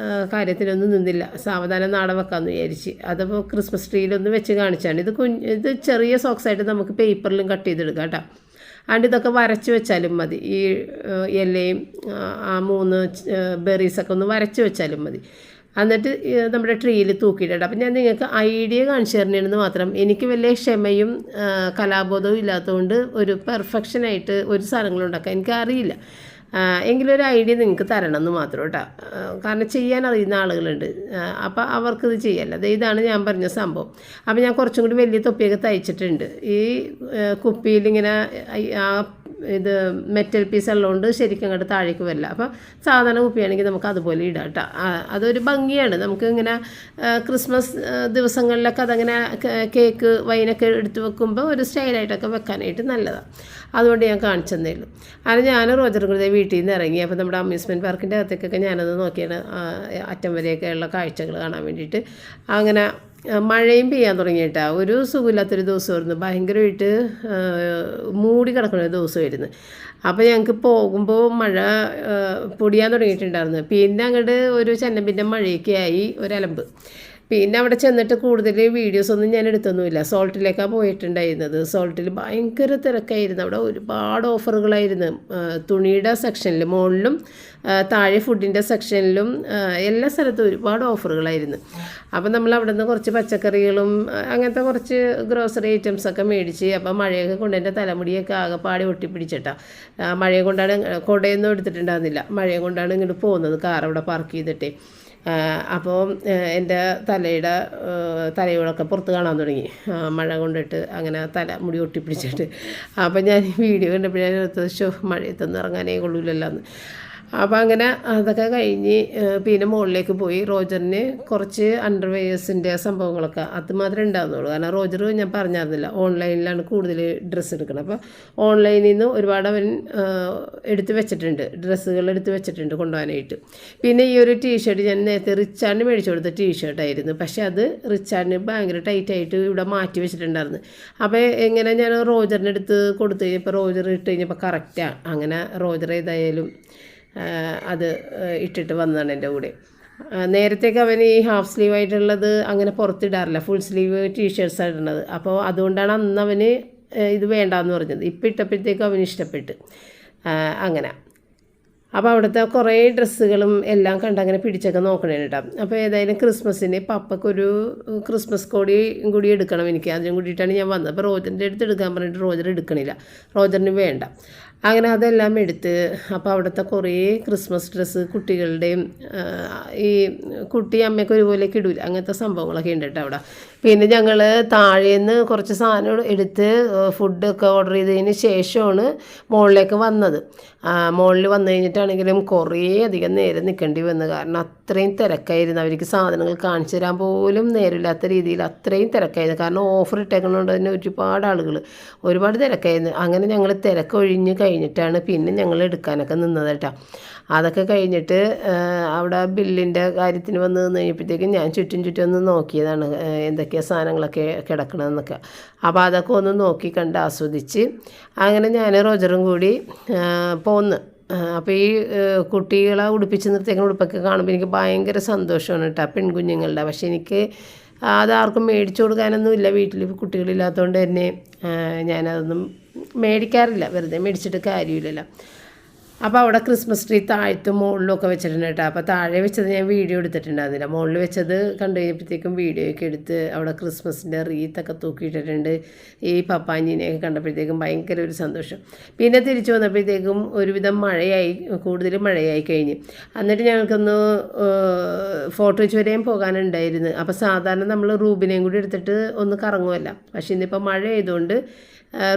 കാര്യത്തിലൊന്നും നിന്നില്ല. സാവധാനം നാട വെക്കാമെന്ന് വിചാരിച്ച്. അതപ്പോൾ ക്രിസ്മസ് ട്രീയിലൊന്ന് വെച്ച് കാണിച്ചാണ്. ഇത് ചെറിയ സോക്സായിട്ട് നമുക്ക് പേപ്പറിലും കട്ട് ചെയ്തെടുക്കാം കേട്ടോ. അതുകൊണ്ട് ഇതൊക്കെ വരച്ച് വെച്ചാലും മതി. ഈ ഇലയും ആ 3 ബെറീസൊക്കെ ഒന്ന് വരച്ച് വെച്ചാലും മതി. എന്നിട്ട് നമ്മുടെ ട്രീയിൽ തൂക്കിയിട്ടുണ്ട്. അപ്പം ഞാൻ നിങ്ങൾക്ക് ഐഡിയ കാണിച്ചു തരണേന്ന് മാത്രം. എനിക്ക് വലിയ ക്ഷമയും കലാബോധവും ഇല്ലാത്തതുകൊണ്ട് ഒരു പെർഫെക്ഷനായിട്ട് ഒരു സാധനങ്ങളും ഉണ്ടാക്കാൻ എനിക്കറിയില്ല. എങ്കിലും ഒരു ഐഡിയ നിങ്ങൾക്ക് തരണം എന്ന് മാത്രം കേട്ടോ. കാരണം ചെയ്യാൻ അറിയുന്ന ആളുകളുണ്ട്. അപ്പോൾ അവർക്കിത് ചെയ്യല്ല. ഇതാണ് ഞാൻ പറഞ്ഞ സംഭവം. അപ്പോൾ ഞാൻ കുറച്ചും കൂടി വലിയ തൊപ്പിയൊക്കെ തയ്ച്ചിട്ടുണ്ട്. ഈ കുപ്പിയിലിങ്ങനെ ഇത് മെറ്റൽ പീസ് ഉള്ളതുകൊണ്ട് ശരിക്കും അങ്ങോട്ട് താഴേക്ക് വരില്ല. അപ്പോൾ സാധാരണ കുപ്പിയാണെങ്കിൽ നമുക്ക് അതുപോലെ ഇടാം കേട്ടോ. അതൊരു ഭംഗിയാണ്. നമുക്ക് ഇങ്ങനെ ക്രിസ്മസ് ദിവസങ്ങളിലൊക്കെ അതങ്ങനെ കേക്ക് വൈനൊക്കെ എടുത്ത് വെക്കുമ്പോൾ ഒരു സ്റ്റൈലായിട്ടൊക്കെ വെക്കാനായിട്ട് നല്ലതാണ്. അതുകൊണ്ട് ഞാൻ കാണിച്ചു തന്നേയുള്ളൂ. അങ്ങനെ ഞാൻ റോജറും കൂടെ വീട്ടിൽ നിന്ന് ഇറങ്ങി. അപ്പോൾ നമ്മുടെ അമ്യൂസ്മെൻറ്റ് പാർക്കിൻ്റെ അകത്തേക്കൊക്കെ ഞാനത് നോക്കിയാണ് അറ്റം വരെയൊക്കെയുള്ള കാഴ്ചകൾ കാണാൻ വേണ്ടിയിട്ട്. അങ്ങനെ മഴയും പെയ്യാൻ തുടങ്ങിയിട്ടാ. ഒരു സുഖമില്ലാത്തൊരു ദിവസമായിരുന്നു. ഭയങ്കരമായിട്ട് മൂടി കിടക്കുന്ന ഒരു ദിവസമായിരുന്നു. അപ്പോൾ ഞങ്ങൾക്ക് പോകുമ്പോൾ മഴ പൊടിയാൻ തുടങ്ങിയിട്ടുണ്ടായിരുന്നു. പിന്നെ അങ്ങോട്ട് ഒരു ചെന്നമ്പിൻ്റെ മഴയൊക്കെ ആയി ഒരലമ്പ്. പിന്നെ അവിടെ ചെന്നിട്ട് കൂടുതൽ വീഡിയോസൊന്നും ഞാൻ എടുത്തൊന്നുമില്ല. സോൾട്ടിലേക്കാണ് പോയിട്ടുണ്ടായിരുന്നത്. സോൾട്ടിൽ ഭയങ്കര തിരക്കായിരുന്നു. അവിടെ ഒരുപാട് ഓഫറുകളായിരുന്നു. തുണിയുടെ സെക്ഷനിൽ മുകളിലും താഴെ ഫുഡിൻ്റെ സെക്ഷനിലും എല്ലാ സ്ഥലത്തും ഒരുപാട് ഓഫറുകളായിരുന്നു. അപ്പം നമ്മൾ അവിടെ നിന്ന് കുറച്ച് പച്ചക്കറികളും അങ്ങനത്തെ കുറച്ച് ഗ്രോസറി ഐറ്റംസൊക്കെ മേടിച്ച്. അപ്പം മഴയൊക്കെ കൊണ്ട് എൻ്റെ തലമുടിയൊക്കെ ആകെപ്പാടെ ഒട്ടിപ്പിടിച്ചിട്ടാണ്. മഴയെ കൊണ്ടാണ്, കുടയൊന്നും എടുത്തിട്ടുണ്ടായിരുന്നില്ല. മഴയെ കൊണ്ടാണ് ഇങ്ങോട്ട് പോകുന്നത്, കാർ അവിടെ പാർക്ക് ചെയ്തിട്ട്. അപ്പോൾ എൻ്റെ തലയോടൊക്കെ പുറത്ത് കാണാൻ തുടങ്ങി മഴ കൊണ്ടിട്ട്. അങ്ങനെ മുടി ഒട്ടിപ്പിടിച്ചിട്ട്. അപ്പം ഞാൻ വീഡിയോ കണ്ടപ്പോഴേ മഴയത്തൊന്നും ഇറങ്ങാനേ കൊള്ളൂലല്ലോ എന്ന്. അപ്പോൾ അങ്ങനെ അതൊക്കെ കഴിഞ്ഞ് പിന്നെ മുകളിലേക്ക് പോയി. റോജറിന് കുറച്ച് അണ്ടർവെയേഴ്സിൻ്റെ സംഭവങ്ങളൊക്കെ അത് മാത്രമേ ഉണ്ടാകുന്നുള്ളൂ. കാരണം റോജർ ഞാൻ പറഞ്ഞിരുന്നില്ല, ഓൺലൈനിലാണ് കൂടുതൽ ഡ്രസ്സ് എടുക്കുന്നത്. അപ്പോൾ ഓൺലൈനിൽ നിന്ന് ഒരുപാട് അവൻ എടുത്ത് വെച്ചിട്ടുണ്ട്, ഡ്രസ്സുകൾ എടുത്ത് വെച്ചിട്ടുണ്ട് കൊണ്ടുപോകാനായിട്ട്. പിന്നെ ഈ ഒരു ടീഷർട്ട് ഞാൻ നേരത്തെ റിച്ചാർഡിന് മേടിച്ചു കൊടുത്ത ടീഷർട്ടായിരുന്നു. പക്ഷേ അത് റിച്ചാർഡിന് ഭയങ്കര ടൈറ്റായിട്ട് ഇവിടെ മാറ്റി വെച്ചിട്ടുണ്ടായിരുന്നു. അപ്പോൾ എങ്ങനെ ഞാൻ റോജറിൻ്റെ അടുത്ത് കൊടുത്തു കഴിഞ്ഞപ്പോൾ റോജർ ഇട്ട് കഴിഞ്ഞപ്പോൾ കറക്റ്റാണ്. അങ്ങനെ റോജർ ഏതായാലും അത് ഇട്ടിട്ട് വന്നതാണ് എൻ്റെ കൂടെ. നേരത്തേക്ക് അവൻ ഈ ഹാഫ് സ്ലീവ് ആയിട്ടുള്ളത് അങ്ങനെ പുറത്തിടാറില്ല, ഫുൾ സ്ലീവ് ടീഷർട്ട്സാണ് ഇടുന്നത്. അപ്പോൾ അതുകൊണ്ടാണ് അന്ന് അവന് ഇത് വേണ്ടാന്ന് പറഞ്ഞത്. ഇപ്പം ഇട്ടപ്പോഴത്തേക്കും അവന് ഇഷ്ടപ്പെട്ട്. അങ്ങനെ അപ്പോൾ അവിടുത്തെ കുറേ ഡ്രസ്സുകളും എല്ലാം കണ്ടങ്ങനെ പിടിച്ചൊക്കെ നോക്കണേ കേട്ടോ. അപ്പോൾ ഏതായാലും ക്രിസ്മസിന് പപ്പക്കൊരു ക്രിസ്മസ് കൂടി എടുക്കണം എനിക്ക്. അതിനും കൂടിയിട്ടാണ് ഞാൻ വന്നത്. അപ്പോൾ റോജറിൻ്റെ അടുത്ത് എടുക്കാൻ പറഞ്ഞിട്ട് റോജർ എടുക്കണില്ല, റോജറിന് വേണ്ട. അങ്ങനെ അതെല്ലാം എടുത്ത് അപ്പോൾ അവിടുത്തെ കുറേ ക്രിസ്മസ് ഡ്രസ്സ് കുട്ടികളുടെയും ഈ കുട്ടി അമ്മയ്ക്ക് ഒരുപോലെയൊക്കെ ഇടൂല അങ്ങനത്തെ സംഭവങ്ങളൊക്കെ ഉണ്ട് കേട്ടോ അവിടെ. പിന്നെ ഞങ്ങൾ താഴേന്ന് കുറച്ച് സാധനം എടുത്ത് ഫുഡൊക്കെ ഓർഡർ ചെയ്തതിന് ശേഷമാണ് മുകളിലേക്ക് വന്നത്. മുകളിൽ വന്നു കഴിഞ്ഞിട്ടാണെങ്കിലും കുറേ അധികം നേരം നിൽക്കേണ്ടി വന്നു. കാരണം അത്രയും തിരക്കായിരുന്നു. അവർക്ക് സാധനങ്ങൾ കാണിച്ചു തരാൻ പോലും നേരമില്ലാത്ത രീതിയിൽ അത്രയും തിരക്കായിരുന്നു. കാരണം ഓഫർ ഇട്ടേക്കുന്നതുകൊണ്ട് തന്നെ ഒരുപാട് തിരക്കായിരുന്നു. അങ്ങനെ ഞങ്ങൾ തിരക്കൊഴിഞ്ഞ് കഴിഞ്ഞിട്ടാണ് പിന്നെ ഞങ്ങൾ എടുക്കാനൊക്കെ നിന്നത് കേട്ടോ. അതൊക്കെ കഴിഞ്ഞിട്ട് അവിടെ ബില്ലിൻ്റെ കാര്യത്തിന് വന്ന് കഴിഞ്ഞപ്പോഴത്തേക്കും ഞാൻ ചുറ്റും ഒന്ന് നോക്കിയതാണ് എന്തൊക്കെയാണ് സാധനങ്ങളൊക്കെ കിടക്കണമെന്നൊക്കെ. അപ്പോൾ അതൊക്കെ ഒന്ന് നോക്കി കണ്ട് ആസ്വദിച്ച് അങ്ങനെ ഞാൻ റോജറും കൂടി പോന്ന്. അപ്പോൾ ഈ കുട്ടികളെ ഉടുപ്പിച്ച് നിർത്തിയേക്കുന്ന ഉടുപ്പൊക്കെ കാണുമ്പോൾ എനിക്ക് ഭയങ്കര സന്തോഷമാണ് കേട്ടോ, പെൺകുഞ്ഞുങ്ങളുടെ. പക്ഷേ എനിക്ക് അതാർക്കും മേടിച്ചു കൊടുക്കാനൊന്നുമില്ല, വീട്ടിൽ കുട്ടികളില്ലാത്തതുകൊണ്ട് തന്നെ ഞാനതൊന്നും മേടിക്കാറില്ല, വെറുതെ മേടിച്ചിട്ട് കാര്യമില്ലല്ലോ. അപ്പോൾ അവിടെ ക്രിസ്മസ് ട്രീ താഴത്തും മുകളിലൊക്കെ വെച്ചിട്ടുണ്ട് കേട്ടോ. അപ്പോൾ താഴെ വെച്ചത് ഞാൻ വീഡിയോ എടുത്തിട്ടുണ്ടായിരുന്നില്ല, മുകളിൽ വെച്ചത് കണ്ടു കഴിഞ്ഞപ്പോഴത്തേക്കും വീഡിയോ ഒക്കെ എടുത്ത് അവിടെ ക്രിസ്മസിൻ്റെ റീത്തൊക്കെ തൂക്കിയിട്ടിട്ടുണ്ട്. ഈ പപ്പാഞ്ഞിനെയൊക്കെ കണ്ടപ്പോഴത്തേക്കും ഭയങ്കര ഒരു സന്തോഷം. പിന്നെ തിരിച്ചു വന്നപ്പോഴത്തേക്കും ഒരുവിധം കൂടുതൽ മഴയായി കഴിഞ്ഞ്. എന്നിട്ട് ഞങ്ങൾക്കൊന്ന് ഫോട്ടോ വെച്ച് വരെയും പോകാനുണ്ടായിരുന്നു. അപ്പോൾ സാധാരണ നമ്മൾ റൂബിനെയും കൂടി എടുത്തിട്ട് ഒന്ന് കറങ്ങുമല്ല, പക്ഷേ ഇന്നിപ്പോൾ മഴ ആയതുകൊണ്ട്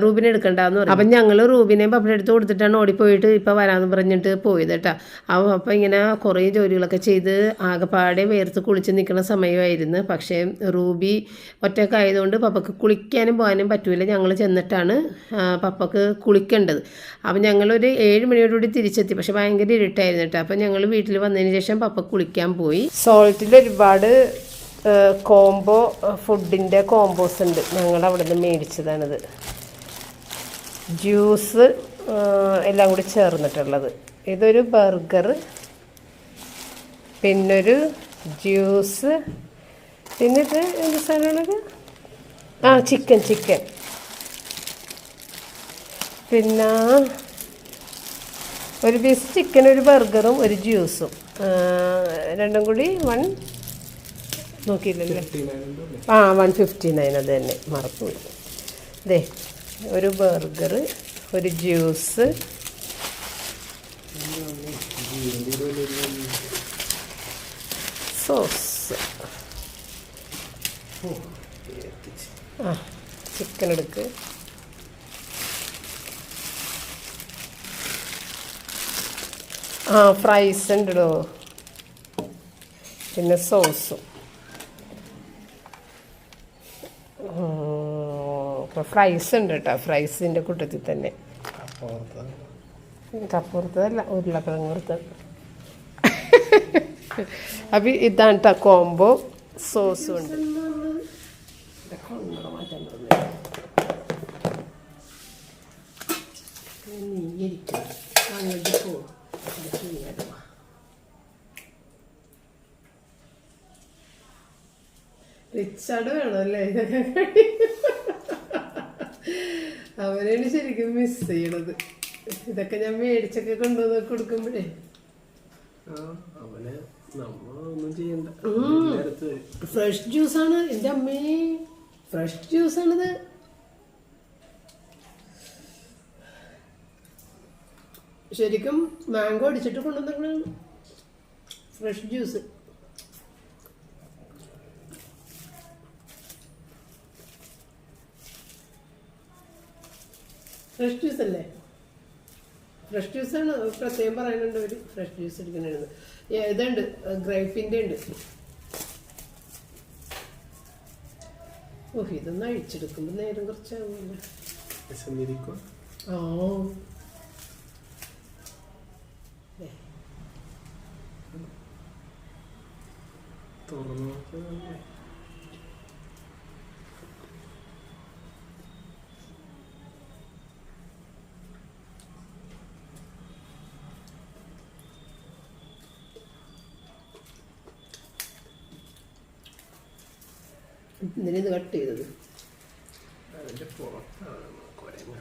റൂബിനെ എടുക്കണ്ടെന്ന് പറയും. അപ്പം ഞങ്ങൾ റൂബിനെയും പപ്പയുടെ അടുത്ത് കൊടുത്തിട്ടാണ് ഓടിപ്പോയിട്ട് ഇപ്പോൾ വരാമെന്ന് പറഞ്ഞിട്ട് പോയത് കേട്ടോ. അപ്പോൾ ഇങ്ങനെ കുറേ ജോലികളൊക്കെ ചെയ്ത് ആകെപ്പാടെ വേർത്ത് കുളിച്ച് നിൽക്കുന്ന സമയമായിരുന്നു. പക്ഷേ റൂബി ഒറ്റക്കായതുകൊണ്ട് പപ്പക്ക് കുളിക്കാനും പോകാനും പറ്റൂല. ഞങ്ങൾ ചെന്നിട്ടാണ് പപ്പക്ക് കുളിക്കേണ്ടത്. അപ്പം ഞങ്ങളൊരു 7 മണിയോടുകൂടി തിരിച്ചെത്തി. പക്ഷേ ഭയങ്കര ഇരുട്ടായിരുന്നു കേട്ടോ. അപ്പം ഞങ്ങൾ വീട്ടിൽ വന്നതിന് ശേഷം പപ്പ കുളിക്കാൻ പോയി. സോൾട്ടിൽ ഒരുപാട് ഫുഡിൻ്റെ കോമ്പോസ് ഉണ്ട്. ഞങ്ങൾ അവിടെ നിന്ന് മേടിച്ചതാണിത്. ജ്യൂസ് എല്ലാം കൂടി ചേർന്നിട്ടുള്ളത്. ഇതൊരു ബർഗർ, പിന്നൊരു ജ്യൂസ്, പിന്നെ ഇത് എന്ത് സാധനമാണത്? ചിക്കൻ, പിന്നെ ഒരു പീസ് ചിക്കൻ, ഒരു ബർഗറും ഒരു ജ്യൂസും, രണ്ടും കൂടി നോക്കിയില്ലല്ലേ? 159. അത് തന്നെ മറന്നുപോയി. ദേ ഒരു ബർഗർ, ഒരു ജ്യൂസ്, സോസ്. ചിക്കൻ എടുക്ക്. ഫ്രൈസ് ഉണ്ടല്ലോ, പിന്നെ സോസും. ഫ്രൈസ് ഉണ്ട് കേട്ടോ, ഫ്രൈസിൻ്റെ കൂട്ടത്തിൽ തന്നെ. കപ്പുറത്തതല്ല, ഉരുളക്കിഴങ്ങ് കൊടുത്തത്. അപ്പം ഇതാണ് കേട്ടോ കോംബോ. സോസും ഉണ്ട്. റിച്ചാർഡ് വേണമല്ലേ ഇതൊക്കെ? അവനാണ് ശരിക്കും മിസ് ചെയ്യണത്. ഇതൊക്കെ ഞാൻ മേടിച്ചൊക്കെ കൊണ്ടുവന്ന് കൊടുക്കുമ്പോഴേ ഫ്രഷ് ജ്യൂസാണ്. എൻ്റെ അമ്മേ, ഫ്രഷ് ജ്യൂസാണിത്. ശരിക്കും മാംഗോ അടിച്ചിട്ട് കൊണ്ടുവന്നേക്കണാണ് ഫ്രഷ് ജ്യൂസ്. ഫ്രഷ് ജ്യൂസ് അല്ലേ? ഫ്രഷ് ജ്യൂസാണ് പ്രത്യേകം പറയുന്നുണ്ട് അവർ. ഫ്രഷ് ജ്യൂസ് എടുക്കണത് ഇതുണ്ട്, ഗ്രേപ്പിൻ്റെ ഉണ്ട്. ഇതൊന്ന് അഴിച്ചെടുക്കുമ്പോൾ നേരം കുറച്ചാകുമല്ലോ. ഇതിനിത് കട്ട് ചെയ്തത് അതിൻ്റെ പുറത്താണ് കുരങ്ങ.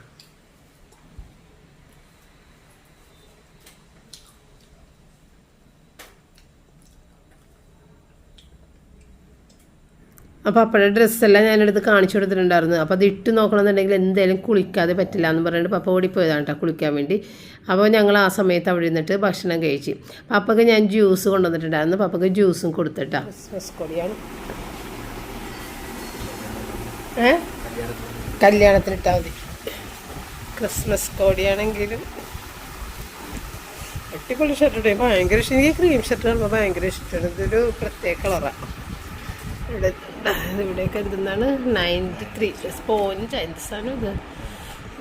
അപ്പോൾ അപ്പോഴത്തെ ഡ്രസ്സെല്ലാം ഞാനെടുത്ത് കാണിച്ചു കൊടുത്തിട്ടുണ്ടായിരുന്നു. അപ്പോൾ അത് ഇട്ട് നോക്കണമെന്നുണ്ടെങ്കിൽ എന്തായാലും കുളിക്കാതെ പറ്റില്ല എന്ന് പറഞ്ഞിട്ട് പപ്പ ഓടിപ്പോയതാണ് കേട്ടോ കുളിക്കാൻ വേണ്ടി. അപ്പോൾ ഞങ്ങൾ ആ സമയത്ത് അവിടെ ഇരുന്നിട്ട് ഭക്ഷണം കഴിച്ചു. പപ്പക്ക് ഞാൻ ജ്യൂസ് കൊണ്ടുവന്നിട്ടുണ്ടായിരുന്നു. പപ്പക്ക് ജ്യൂസും കൊടുത്തിട്ടാ. ക്രിസ്മസ് കൊടിയാണ് കല്യാണത്തിനിട്ടാൽ മതി. ക്രിസ്മസ് കോടിയാണെങ്കിലും അടിപൊളി ഷർട്ട്. ഭയങ്കര ഇഷ്ടം. എനിക്ക് ക്രീം ഷർട്ട് കാണുമ്പോൾ ഭയങ്കര ഇഷ്ടമാണ്. ഇതൊരു പ്രത്യേക കളറാണ്. ഇവിടെയൊക്കെ എന്തെന്നാണ് 93 സ്പോഞ്ച് എന്ത് സാധനം ഇത്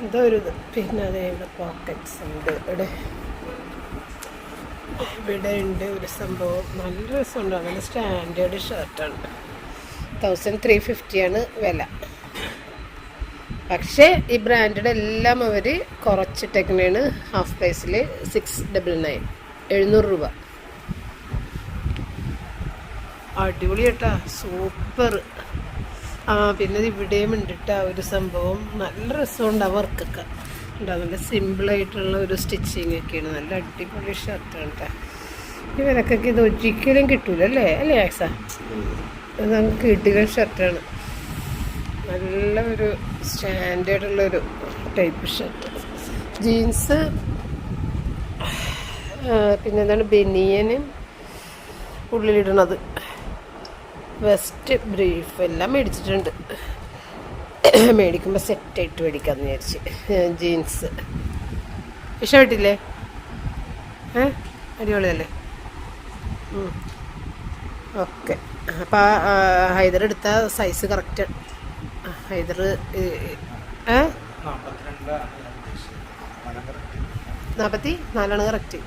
എന്തോ ഒരു ഇത്. പിന്നെ അതേപോലെ പോക്കറ്റ്സ് ഉണ്ട് ഇവിടെ ഉണ്ട് ഒരു സംഭവം. നല്ല രസമുണ്ട്. നല്ല സ്റ്റാൻഡേർഡ് ഷർട്ടാണ്. 1350 വില. പക്ഷേ ഈ ബ്രാൻഡഡ് എല്ലാം അവർ കുറച്ചിട്ടേക്കണേണ്. ഹാഫ് പ്രൈസിൽ 699 700 രൂപ. അടിപൊളി കേട്ടാ, സൂപ്പർ. പിന്നെ ഇവിടെയും ഉണ്ട് കേട്ടോ ഒരു സംഭവം. നല്ല രസമുണ്ട്. വർക്കൊക്കെ ഉണ്ടാവും. നല്ല സിമ്പിളായിട്ടുള്ള ഒരു സ്റ്റിച്ചിങ് ഒക്കെയാണ്. നല്ല അടിപൊളി ഷർട്ടാണ് കേട്ടോ. ഈ വിലക്കൊക്കെ ഇത് ഒരിക്കലും കിട്ടൂലല്ലേ അല്ലേ ആക്സ? ഇത് നമുക്ക് കിട്ടിയ ഷർട്ടാണ്. നല്ല ഒരു സ്റ്റാൻഡേർഡുള്ളൊരു ടൈപ്പ് ഷർട്ട്. ജീൻസ് പിന്നെ എന്താണ് ബനിയനും ഉള്ളിലിടണത്. വെസ്റ്റ് ബ്രീഫ് എല്ലാം മേടിച്ചിട്ടുണ്ട്. മേടിക്കുമ്പോൾ സെറ്റായിട്ട് മേടിക്കാമെന്ന് വിചാരിച്ച്. ജീൻസ് ഇഷ്ടപ്പെട്ടില്ലേ? അടിപൊളിയല്ലേ? ഓക്കെ. അപ്പോൾ ഹൈദർ എടുത്ത സൈസ് കറക്റ്റ്. ഹൈദർ 44 കറക്റ്റ്.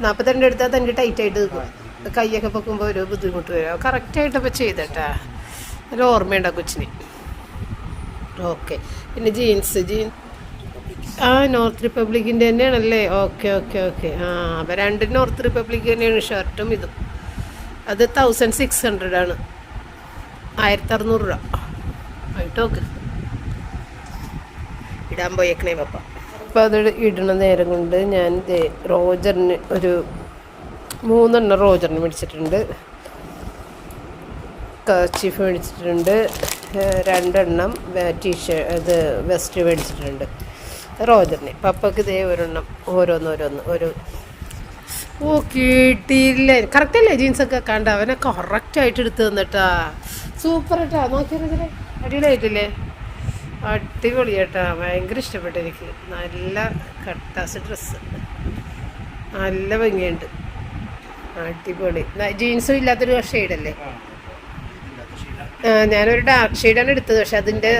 42 എടുത്താൽ തന്നെ ടൈറ്റായിട്ട് നിൽക്കും. കൈയൊക്കെ പൊക്കുമ്പോൾ ഒരു ബുദ്ധിമുട്ട് വരും. കറക്റ്റായിട്ടപ്പോൾ ചെയ്തട്ടാ. നല്ല ഓർമ്മയുണ്ടാവും കൊച്ചിന്. ഓക്കെ. പിന്നെ ജീൻസ് നോർത്ത് റിപ്പബ്ലിക്കിൻ്റെ തന്നെയാണല്ലേ? Okay okay okay. അപ്പോൾ രണ്ടും നോർത്ത് റിപ്പബ്ലിക്ക് തന്നെയാണ് ഷർട്ടും ഇതും. അത് 1600 1600 രൂപ ആയിട്ട്. ഓക്കെ, ഇടാൻ പോയേക്കണേ പപ്പ. അപ്പോൾ അത് ഇടണ നേരം കൊണ്ട് ഞാൻ റോജറിന് ഒരു 3 റോജറിന് മേടിച്ചിട്ടുണ്ട്. കർച്ചീഫ് മേടിച്ചിട്ടുണ്ട്. 2 ടീഷർട്ട് ഇത് വെസ്റ്റ് മേടിച്ചിട്ടുണ്ട് റോജറിന്. പപ്പക്ക് ഇതേ ഒരെണ്ണം ഓരോന്ന്. ഓ കിട്ടിയില്ല. കറക്റ്റല്ലേ ജീൻസൊക്കെ? കണ്ട അവനെ കറക്റ്റായിട്ട് എടുത്ത് തന്നിട്ടാ. സൂപ്പർ കേട്ടാ. നോക്കിയാൽ അടിപൊളിയായിട്ടില്ലേ? അടിപൊളി കേട്ടാ. ഭയങ്കര ഇഷ്ടപ്പെട്ടു എനിക്ക്. നല്ല കട്ടാസ് ഡ്രസ്സ്, നല്ല ഭംഗിയുണ്ട്. അടിപൊളി. ജീൻസും ഇല്ലാത്തൊരു ഷെയ്ഡല്ലേ? ഞാനൊരു ഡാർക്ക് ഷെയ്ഡാണ് എടുത്തത്. പക്ഷെ അതിൻ്റെ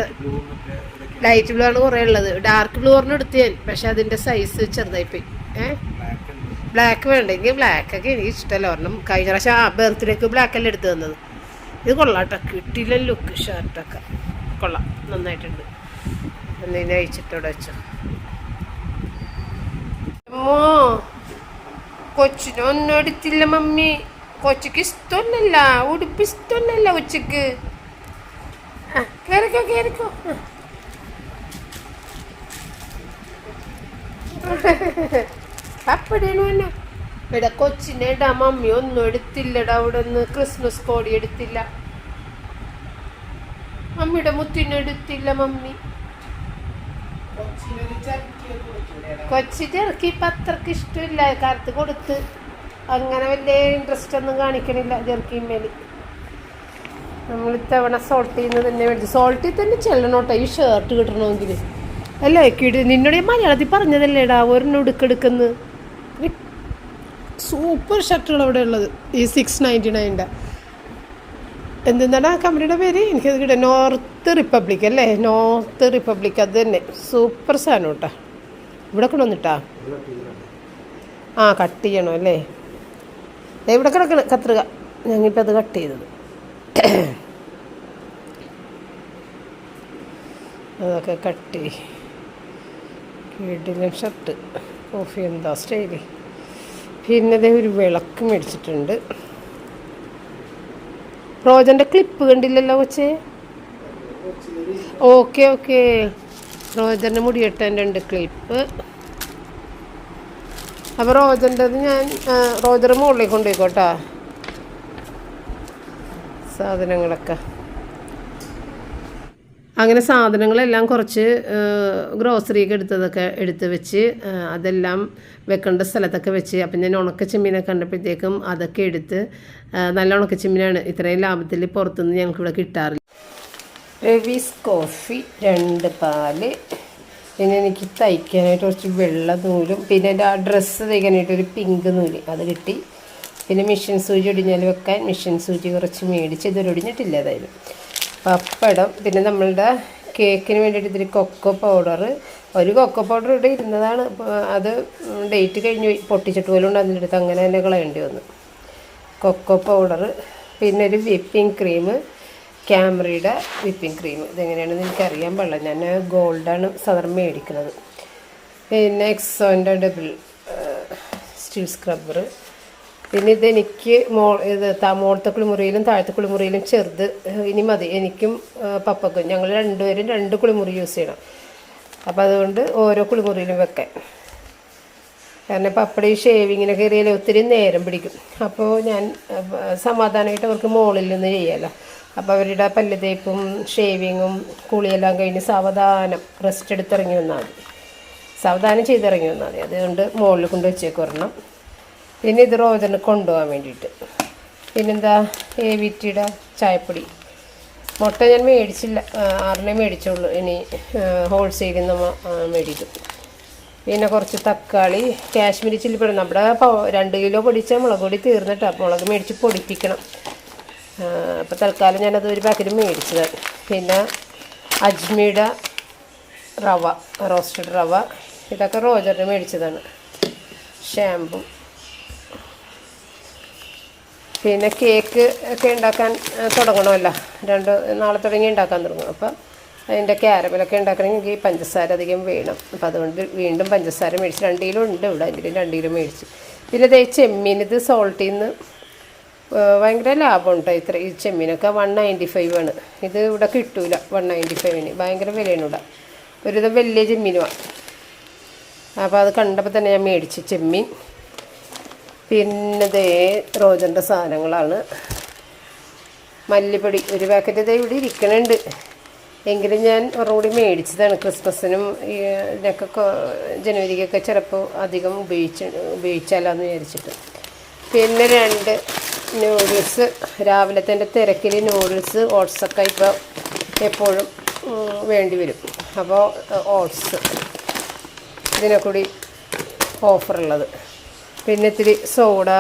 ലൈറ്റ് ബ്ലൂ ആണ് കുറേ ഉള്ളത്. ഡാർക്ക് ബ്ലൂ പറഞ്ഞ് എടുത്ത് ഞാൻ. പക്ഷെ അതിൻ്റെ സൈസ് ചെറുതായിപ്പോയി. ബ്ലാക്ക് വേണ്ടെങ്കിൽ ബ്ലാക്കൊക്കെ എനിക്ക് ഇഷ്ടമല്ല. ഒരെണ്ണം കഴിഞ്ഞ പ്രാവശ്യം ബർത്ത്ഡേക്ക് ബ്ലാക്കല്ലേ എടുത്ത് തന്നത്. ഇത് കൊള്ളാട്ടോ. കിട്ടിയില്ല ലുക്ക്. ഷർട്ടൊക്കെ കൊള്ളാം, നന്നായിട്ടുണ്ട്. എന്തിനെ അയച്ചിട്ടോടെ വെച്ചോ. അമ്മോ, കൊച്ചിനൊന്നും എടുത്തില്ല മമ്മി. കൊച്ചിക്ക് ഇഷ്ടമൊന്നല്ല, ഉടുപ്പ് ഇഷ്ടമൊന്നല്ല കൊച്ചിക്ക്. കേറിക്കോ. അപ്പടേണു തന്നെ. ഇവിടെ കൊച്ചിനെ ഇടാ മമ്മി ഒന്നും എടുത്തില്ലടാ. അവിടെ നിന്ന് ക്രിസ്മസ് കോടി എടുത്തില്ല. മമ്മിയുടെ മുത്തിനെ എടുത്തില്ല മമ്മി. കൊച്ചി ചെറുക്കി ഇപ്പം അത്രക്ക് ഇഷ്ടമില്ല. കാലത്ത് കൊടുത്ത് അങ്ങനെ വലിയ ഇൻട്രസ്റ്റ് ഒന്നും കാണിക്കണില്ല ജെർക്കിന്മേൽ. നമ്മൾ ഇത്തവണ സോൾട്ടിൽ നിന്ന് തന്നെ മേടിച്ചു. സോൾട്ടിൽ തന്നെ ചെല്ലണോട്ടോ ഈ ഷർട്ട് കിട്ടണമെങ്കിൽ. അല്ലേ നിന്നോട് മലയാളത്തിൽ പറഞ്ഞതല്ലേടാ ഒരെണ്ണം എടുക്കെടുക്കുന്നു. സൂപ്പർ ഷർട്ടുകൾ അവിടെ ഉള്ളത്. ഈ 699 എന്താണ് ആ കമ്പനിയുടെ പേര്? എനിക്കത് കിട്ടുക. നോർത്ത് റിപ്പബ്ലിക് അല്ലേ? North republic. അത് തന്നെ സൂപ്പർ സാധനം കേട്ടോ. ഇവിടെ കൊണ്ടുവന്നിട്ടാ. കട്ട് ചെയ്യണം അല്ലേ? ഇവിടെ കിടക്കണം കത്രിക. ഞങ്ങളിപ്പോൾ അത് കട്ട് ചെയ്തത്. അതൊക്കെ കട്ട് കിടിലൻ ഷർട്ട്. കോഫി എന്താ സ്റ്റൈല്. പിന്നെ അതേ ഒരു വിളക്ക് മേടിച്ചിട്ടുണ്ട്. റോജൻ്റെ ക്ലിപ്പ് കണ്ടില്ലല്ലോ കൊച്ചേ? ഓക്കെ. റോജൻ്റെ മുടിയെട്ടൻ്റെ ഉണ്ട് ക്ലിപ്പ്. അപ്പോൾ റോജൻ്റെത് ഞാൻ റോജറ് മുകളിലേക്ക് കൊണ്ടുപോയിക്കോട്ടാ. സാധനങ്ങളൊക്കെ. അങ്ങനെ സാധനങ്ങളെല്ലാം കുറച്ച് ഗ്രോസറിയൊക്കെ എടുത്ത് വെച്ച് അതെല്ലാം വെക്കേണ്ട സ്ഥലത്തൊക്കെ വെച്ച്. അപ്പം ഞാൻ ഉണക്കച്ചെമ്മീനൊക്കെ കണ്ടപ്പോഴത്തേക്കും അതൊക്കെ എടുത്ത്, നല്ല ഉണക്കച്ചെമ്മീനാണ്, ഇത്രയും ലാഭത്തിൽ പുറത്തുനിന്ന് ഞങ്ങൾക്കിവിടെ കിട്ടാറില്ല. രവീസ് കോഫി, 2 പാല്, പിന്നെ എനിക്ക് തയ്ക്കാനായിട്ട് കുറച്ച് വെള്ള നൂലും, പിന്നെ എൻ്റെ ആ ഡ്രസ്സ് തയ്ക്കാനായിട്ട് ഒരു പിങ്ക് നൂല് അത് കിട്ടി. പിന്നെ മിഷൻ സൂചി ഒടിഞ്ഞാൽ വെക്കാൻ മിഷൻ സൂചി കുറച്ച് മേടിച്ച്, ഇതൊരു ഒടിഞ്ഞിട്ടില്ല ഏതായാലും. പപ്പടം, പിന്നെ നമ്മളുടെ കേക്കിന് വേണ്ടിയിട്ട് ഇത്തിരി കൊക്കോ പൗഡർ. ഒരു കൊക്കോ പൗഡർ ഇവിടെ ഇരുന്നതാണ്, അത് ഡേറ്റ് കഴിഞ്ഞ് പൊട്ടിച്ചിട്ട് പോലും ഉണ്ട്, അതിൻ്റെ അടുത്ത് അങ്ങനെ തന്നെ കളയേണ്ടി വന്നു. കൊക്കോ പൗഡർ, പിന്നെ ഒരു വിപ്പിംഗ് ക്രീം, ക്യാമറയുടെ വിപ്പിംഗ് ക്രീം. ഇതെങ്ങനെയാണെന്ന് എനിക്കറിയാൻ പാടില്ല, ഞാൻ ഗോൾഡാണ് സാധാരണ മേടിക്കുന്നത്. പിന്നെ എക്സോൻ്റെ ഡബിൾ സ്റ്റീൽ സ്ക്രബ്ബർ. പിന്നെ ഇതെനിക്ക് മോളത്തെ കുളിമുറിയിലും താഴത്തെ കുളിമുറിയിലും ചെറുത് ഇനി മതി, എനിക്കും പപ്പക്കും. ഞങ്ങൾ രണ്ടുപേരും 2 കുളിമുറി യൂസ് ചെയ്യണം. അപ്പോൾ അതുകൊണ്ട് ഓരോ കുളിമുറിയിലും വെക്കാൻ. കാരണം പപ്പട ഈ ഷേവിങ്ങിനൊക്കെ ഏറിയാൽ ഒത്തിരി നേരം പിടിക്കും. അപ്പോൾ ഞാൻ സമാധാനമായിട്ട് അവർക്ക് മുകളിൽ നിന്ന് ചെയ്യാമല്ലോ. അപ്പോൾ അവരുടെ പല്ല് തേപ്പും ഷേവിങ്ങും കുളിയെല്ലാം കഴിഞ്ഞ് സാവധാനം റെസ്റ്റ് എടുത്തിറങ്ങി വന്നാൽ മതി, സാവധാനം ചെയ്തിറങ്ങി വന്നാൽ മതി. അതുകൊണ്ട് മുകളിൽ കൊണ്ട് വെച്ചേക്ക് വരണം. പിന്നെ ഇത് റോജറിന് കൊണ്ടുപോകാൻ വേണ്ടിയിട്ട്. പിന്നെന്താ, AVTയുടെ ചായപ്പൊടി. മുട്ട ഞാൻ മേടിച്ചില്ല, 6 മേടിച്ചുള്ളൂ, ഇനി ഹോൾസെയിലിൽ നമ്മൾ മേടിക്കും. പിന്നെ കുറച്ച് തക്കാളി, കാശ്മീരി ചില്ലി പൊടി. നമ്മുടെ 2 കിലോ പൊടിച്ച മുളക് പൊടി തീർന്നിട്ട് മുളക് മേടിച്ച് പൊടിപ്പിക്കണം. അപ്പോൾ തൽക്കാലം ഞാനത് ഒരു പാക്കറ്റ് മേടിച്ചതാണ്. പിന്നെ അജ്മിയുടെ റവ, റോസ്റ്റഡ് റവ, ഇതൊക്കെ റോജറിന് മേടിച്ചതാണ്. ഷാമ്പു. പിന്നെ കേക്ക് ഒക്കെ ഉണ്ടാക്കാൻ തുടങ്ങണമല്ലോ, നാളെ തുടങ്ങി ഉണ്ടാക്കാൻ തുടങ്ങും. അപ്പോൾ അതിൻ്റെ ക്യാരമലൊക്കെ ഉണ്ടാക്കണമെങ്കിൽ പഞ്ചസാര അധികം വേണം. അപ്പോൾ അതുകൊണ്ട് വീണ്ടും പഞ്ചസാര മേടിച്ച് 2 കിലോ ഉണ്ട് ഇവിടെ, എങ്കിലും 2 കിലോ മേടിച്ചു. പിന്നെ ഇതേ ചെമ്മീൻ, ഇത് സോൾട്ടിൽ നിന്ന് ഭയങ്കര ലാഭമുണ്ട്. ഈ ചെമ്മീനൊക്കെ 195 ആണ്. ഇത് ഇവിടെ കിട്ടൂല 195-ന്, ഭയങ്കര വിലയാണ് ഇവിടെ. ഒരുവിധം വലിയ ചെമ്മീനുമാണ്. അപ്പോൾ അത് കണ്ടപ്പോൾ തന്നെ ഞാൻ മേടിച്ചു ചെമ്മീൻ. പിന്നെ ദേ റോജറിൻ്റെ സാധനങ്ങളാണ്. മല്ലിപ്പൊടി ഒരു പാക്കറ്റ് ഇതേ ഇവിടെ ഇരിക്കണുണ്ട്, എങ്കിലും ഞാൻ ഒന്നുകൂടി മേടിച്ചതാണ്. ക്രിസ്മസിനും ഇതിനൊക്കെ ജനുവരിക്കൊക്കെ ചിലപ്പോൾ അധികം ഉപയോഗിച്ചാലോന്ന് വിചാരിച്ചിട്ട്. പിന്നെ 2 നൂഡിൽസ്. രാവിലത്തെ എൻ്റെ തിരക്കിൽ നൂഡിൽസ്, ഓട്സൊക്കെ ഇപ്പോൾ എപ്പോഴും വേണ്ടി വരും. അപ്പോൾ ഓട്സ് ഇതിനെ കൂടി ഓഫറുള്ളത്. പിന്നെ ഇത്തിരി സോഡ,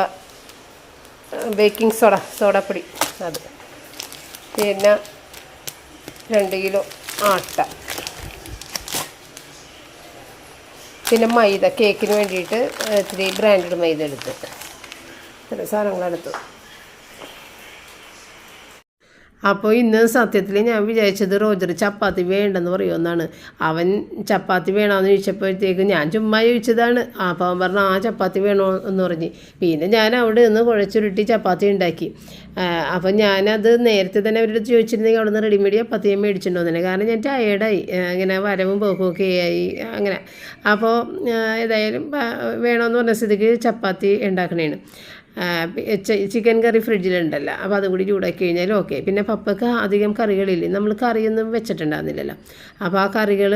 ബേക്കിംഗ് സോഡാപ്പൊടി അത്. പിന്നെ 2 കിലോ ആട്ട. പിന്നെ മൈദ, കേക്കിന് വേണ്ടിയിട്ട് ഇത്തിരി ബ്രാൻഡഡ് മൈദ എടുത്ത്, ഇത്ര സാധനങ്ങളെടുത്തു. അപ്പോൾ ഇന്ന് സത്യത്തിൽ ഞാൻ വിചാരിച്ചത് റോജർ ചപ്പാത്തി വേണ്ടെന്ന് പറയുമെന്നാണ്. അവൻ ചപ്പാത്തി വേണമെന്ന് ചോദിച്ചപ്പോഴത്തേക്ക് ഞാൻ ചുമ്മാ ചോദിച്ചതാണ്. അപ്പോൾ അവൻ പറഞ്ഞു ആ ചപ്പാത്തി വേണോ എന്ന് പറഞ്ഞ്. പിന്നെ ഞാൻ അവിടെ നിന്ന് കുഴച്ചുരുട്ടി ചപ്പാത്തി ഉണ്ടാക്കി. അപ്പം ഞാനത് നേരത്തെ തന്നെ അവരുടെ ചോദിച്ചിരുന്നെങ്കിൽ അവിടെ നിന്ന് റെഡിമേഡ് ചപ്പാത്തി മേടിച്ചിട്ടുണ്ടോന്നെ, കാരണം ഞാൻ ടയേർഡായി, ഇങ്ങനെ വരവും പോക്കുമൊക്കെ ആയി അങ്ങനെ. അപ്പോൾ ഏതായാലും വേണമെന്ന് പറഞ്ഞ സ്ഥിതിക്ക് ചപ്പാത്തി ഉണ്ടാക്കണേണ്. ചിക്കൻ കറി ഫ്രിഡ്ജിലുണ്ടല്ലോ, അപ്പോൾ അതും കൂടി ചൂടാക്കി കഴിഞ്ഞാൽ ഓക്കെ. പിന്നെ പപ്പയ്ക്ക് അധികം കറികളില്ലേ, നമ്മൾ കറിയൊന്നും വെച്ചിട്ടുണ്ടാകുന്നില്ലല്ലോ. അപ്പോൾ ആ കറികൾ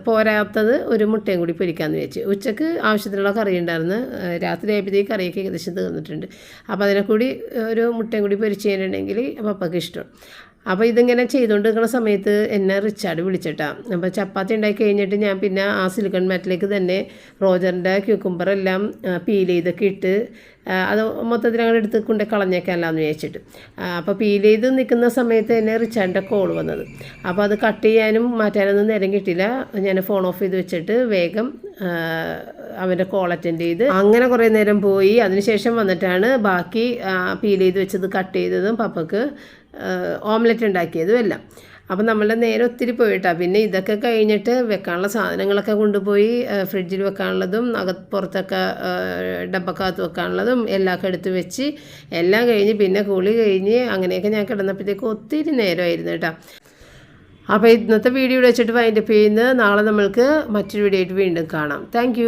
പോരാത്തത് ഒരു മുട്ടയും കൂടി പൊരിക്കാമെന്ന് വെച്ച്. ഉച്ചക്ക് ആവശ്യത്തിനുള്ള കറി ഉണ്ടായിരുന്നു, രാത്രി ആയപ്പോഴത്തേക്ക് കറിയൊക്കെ ഏകദേശം തീർന്നിട്ടുണ്ട്. അപ്പോൾ അതിനെ കൂടി ഒരു മുട്ടയും കൂടി പൊരിച്ച് കഴിഞ്ഞിട്ടുണ്ടെങ്കിൽ പപ്പയ്ക്ക് ഇഷ്ടം. അപ്പോൾ ഇതിങ്ങനെ ചെയ്തുകൊണ്ടിരിക്കുന്ന സമയത്ത് എന്നെ റിച്ചാർഡ് വിളിച്ചിട്ടാണ്. അപ്പോൾ ചപ്പാത്തി ഉണ്ടാക്കി കഴിഞ്ഞിട്ട് ഞാൻ പിന്നെ ആ സിലിക്കൺ മാറ്റിലേക്ക് തന്നെ റോജറിൻ്റെ ക്യൂക്കുംബറെല്ലാം പീൽ ചെയ്തൊക്കെ ഇട്ട് അത് മൊത്തത്തിൽ അങ്ങനെ എടുത്ത് കൊണ്ട് കളഞ്ഞേക്കാമല്ലാന്ന് വിചാരിച്ചിട്ട്. അപ്പോൾ പീൽ ചെയ്ത് നിൽക്കുന്ന സമയത്ത് തന്നെ റിച്ചാർഡിൻ്റെ കോൾ വന്നത്. അപ്പോൾ അത് കട്ട് ചെയ്യാനും മാറ്റാനൊന്നും നേരം കിട്ടിയില്ല. ഞാൻ ഫോൺ ഓഫ് ചെയ്ത് വെച്ചിട്ട് വേഗം അവൻ്റെ കോൾ അറ്റൻഡ് ചെയ്ത് അങ്ങനെ കുറേ നേരം പോയി. അതിനുശേഷം വന്നിട്ടാണ് ബാക്കി പീൽ ചെയ്ത് വെച്ചത് കട്ട് ചെയ്തതും പപ്പക്ക് ഓംലെറ്റ് ഉണ്ടാക്കിയതും എല്ലാം. അപ്പം നമ്മളുടെ നേരെ ഒത്തിരി പോയിട്ടാണ്. പിന്നെ ഇതൊക്കെ കഴിഞ്ഞിട്ട് വെക്കാനുള്ള സാധനങ്ങളൊക്കെ കൊണ്ടുപോയി ഫ്രിഡ്ജിൽ വെക്കാനുള്ളതും പുറത്തൊക്കെ ഡബ്ബക്കകത്ത് വെക്കാനുള്ളതും എല്ലാം എടുത്ത് വെച്ച് എല്ലാം കഴിഞ്ഞ് പിന്നെ കുളി കഴിഞ്ഞ് അങ്ങനെയൊക്കെ ഞാൻ കിടന്നപ്പോഴത്തേക്ക് ഒത്തിരി നേരമായിരുന്നു കേട്ടോ. അപ്പോൾ ഇന്നത്തെ വീഡിയോ വെച്ചിട്ട് വൈൻഡപ്പ് ചെയ്യുന്നത്. നാളെ നമ്മൾക്ക് മറ്റൊരു വീഡിയോ ആയിട്ട് വീണ്ടും കാണാം. താങ്ക്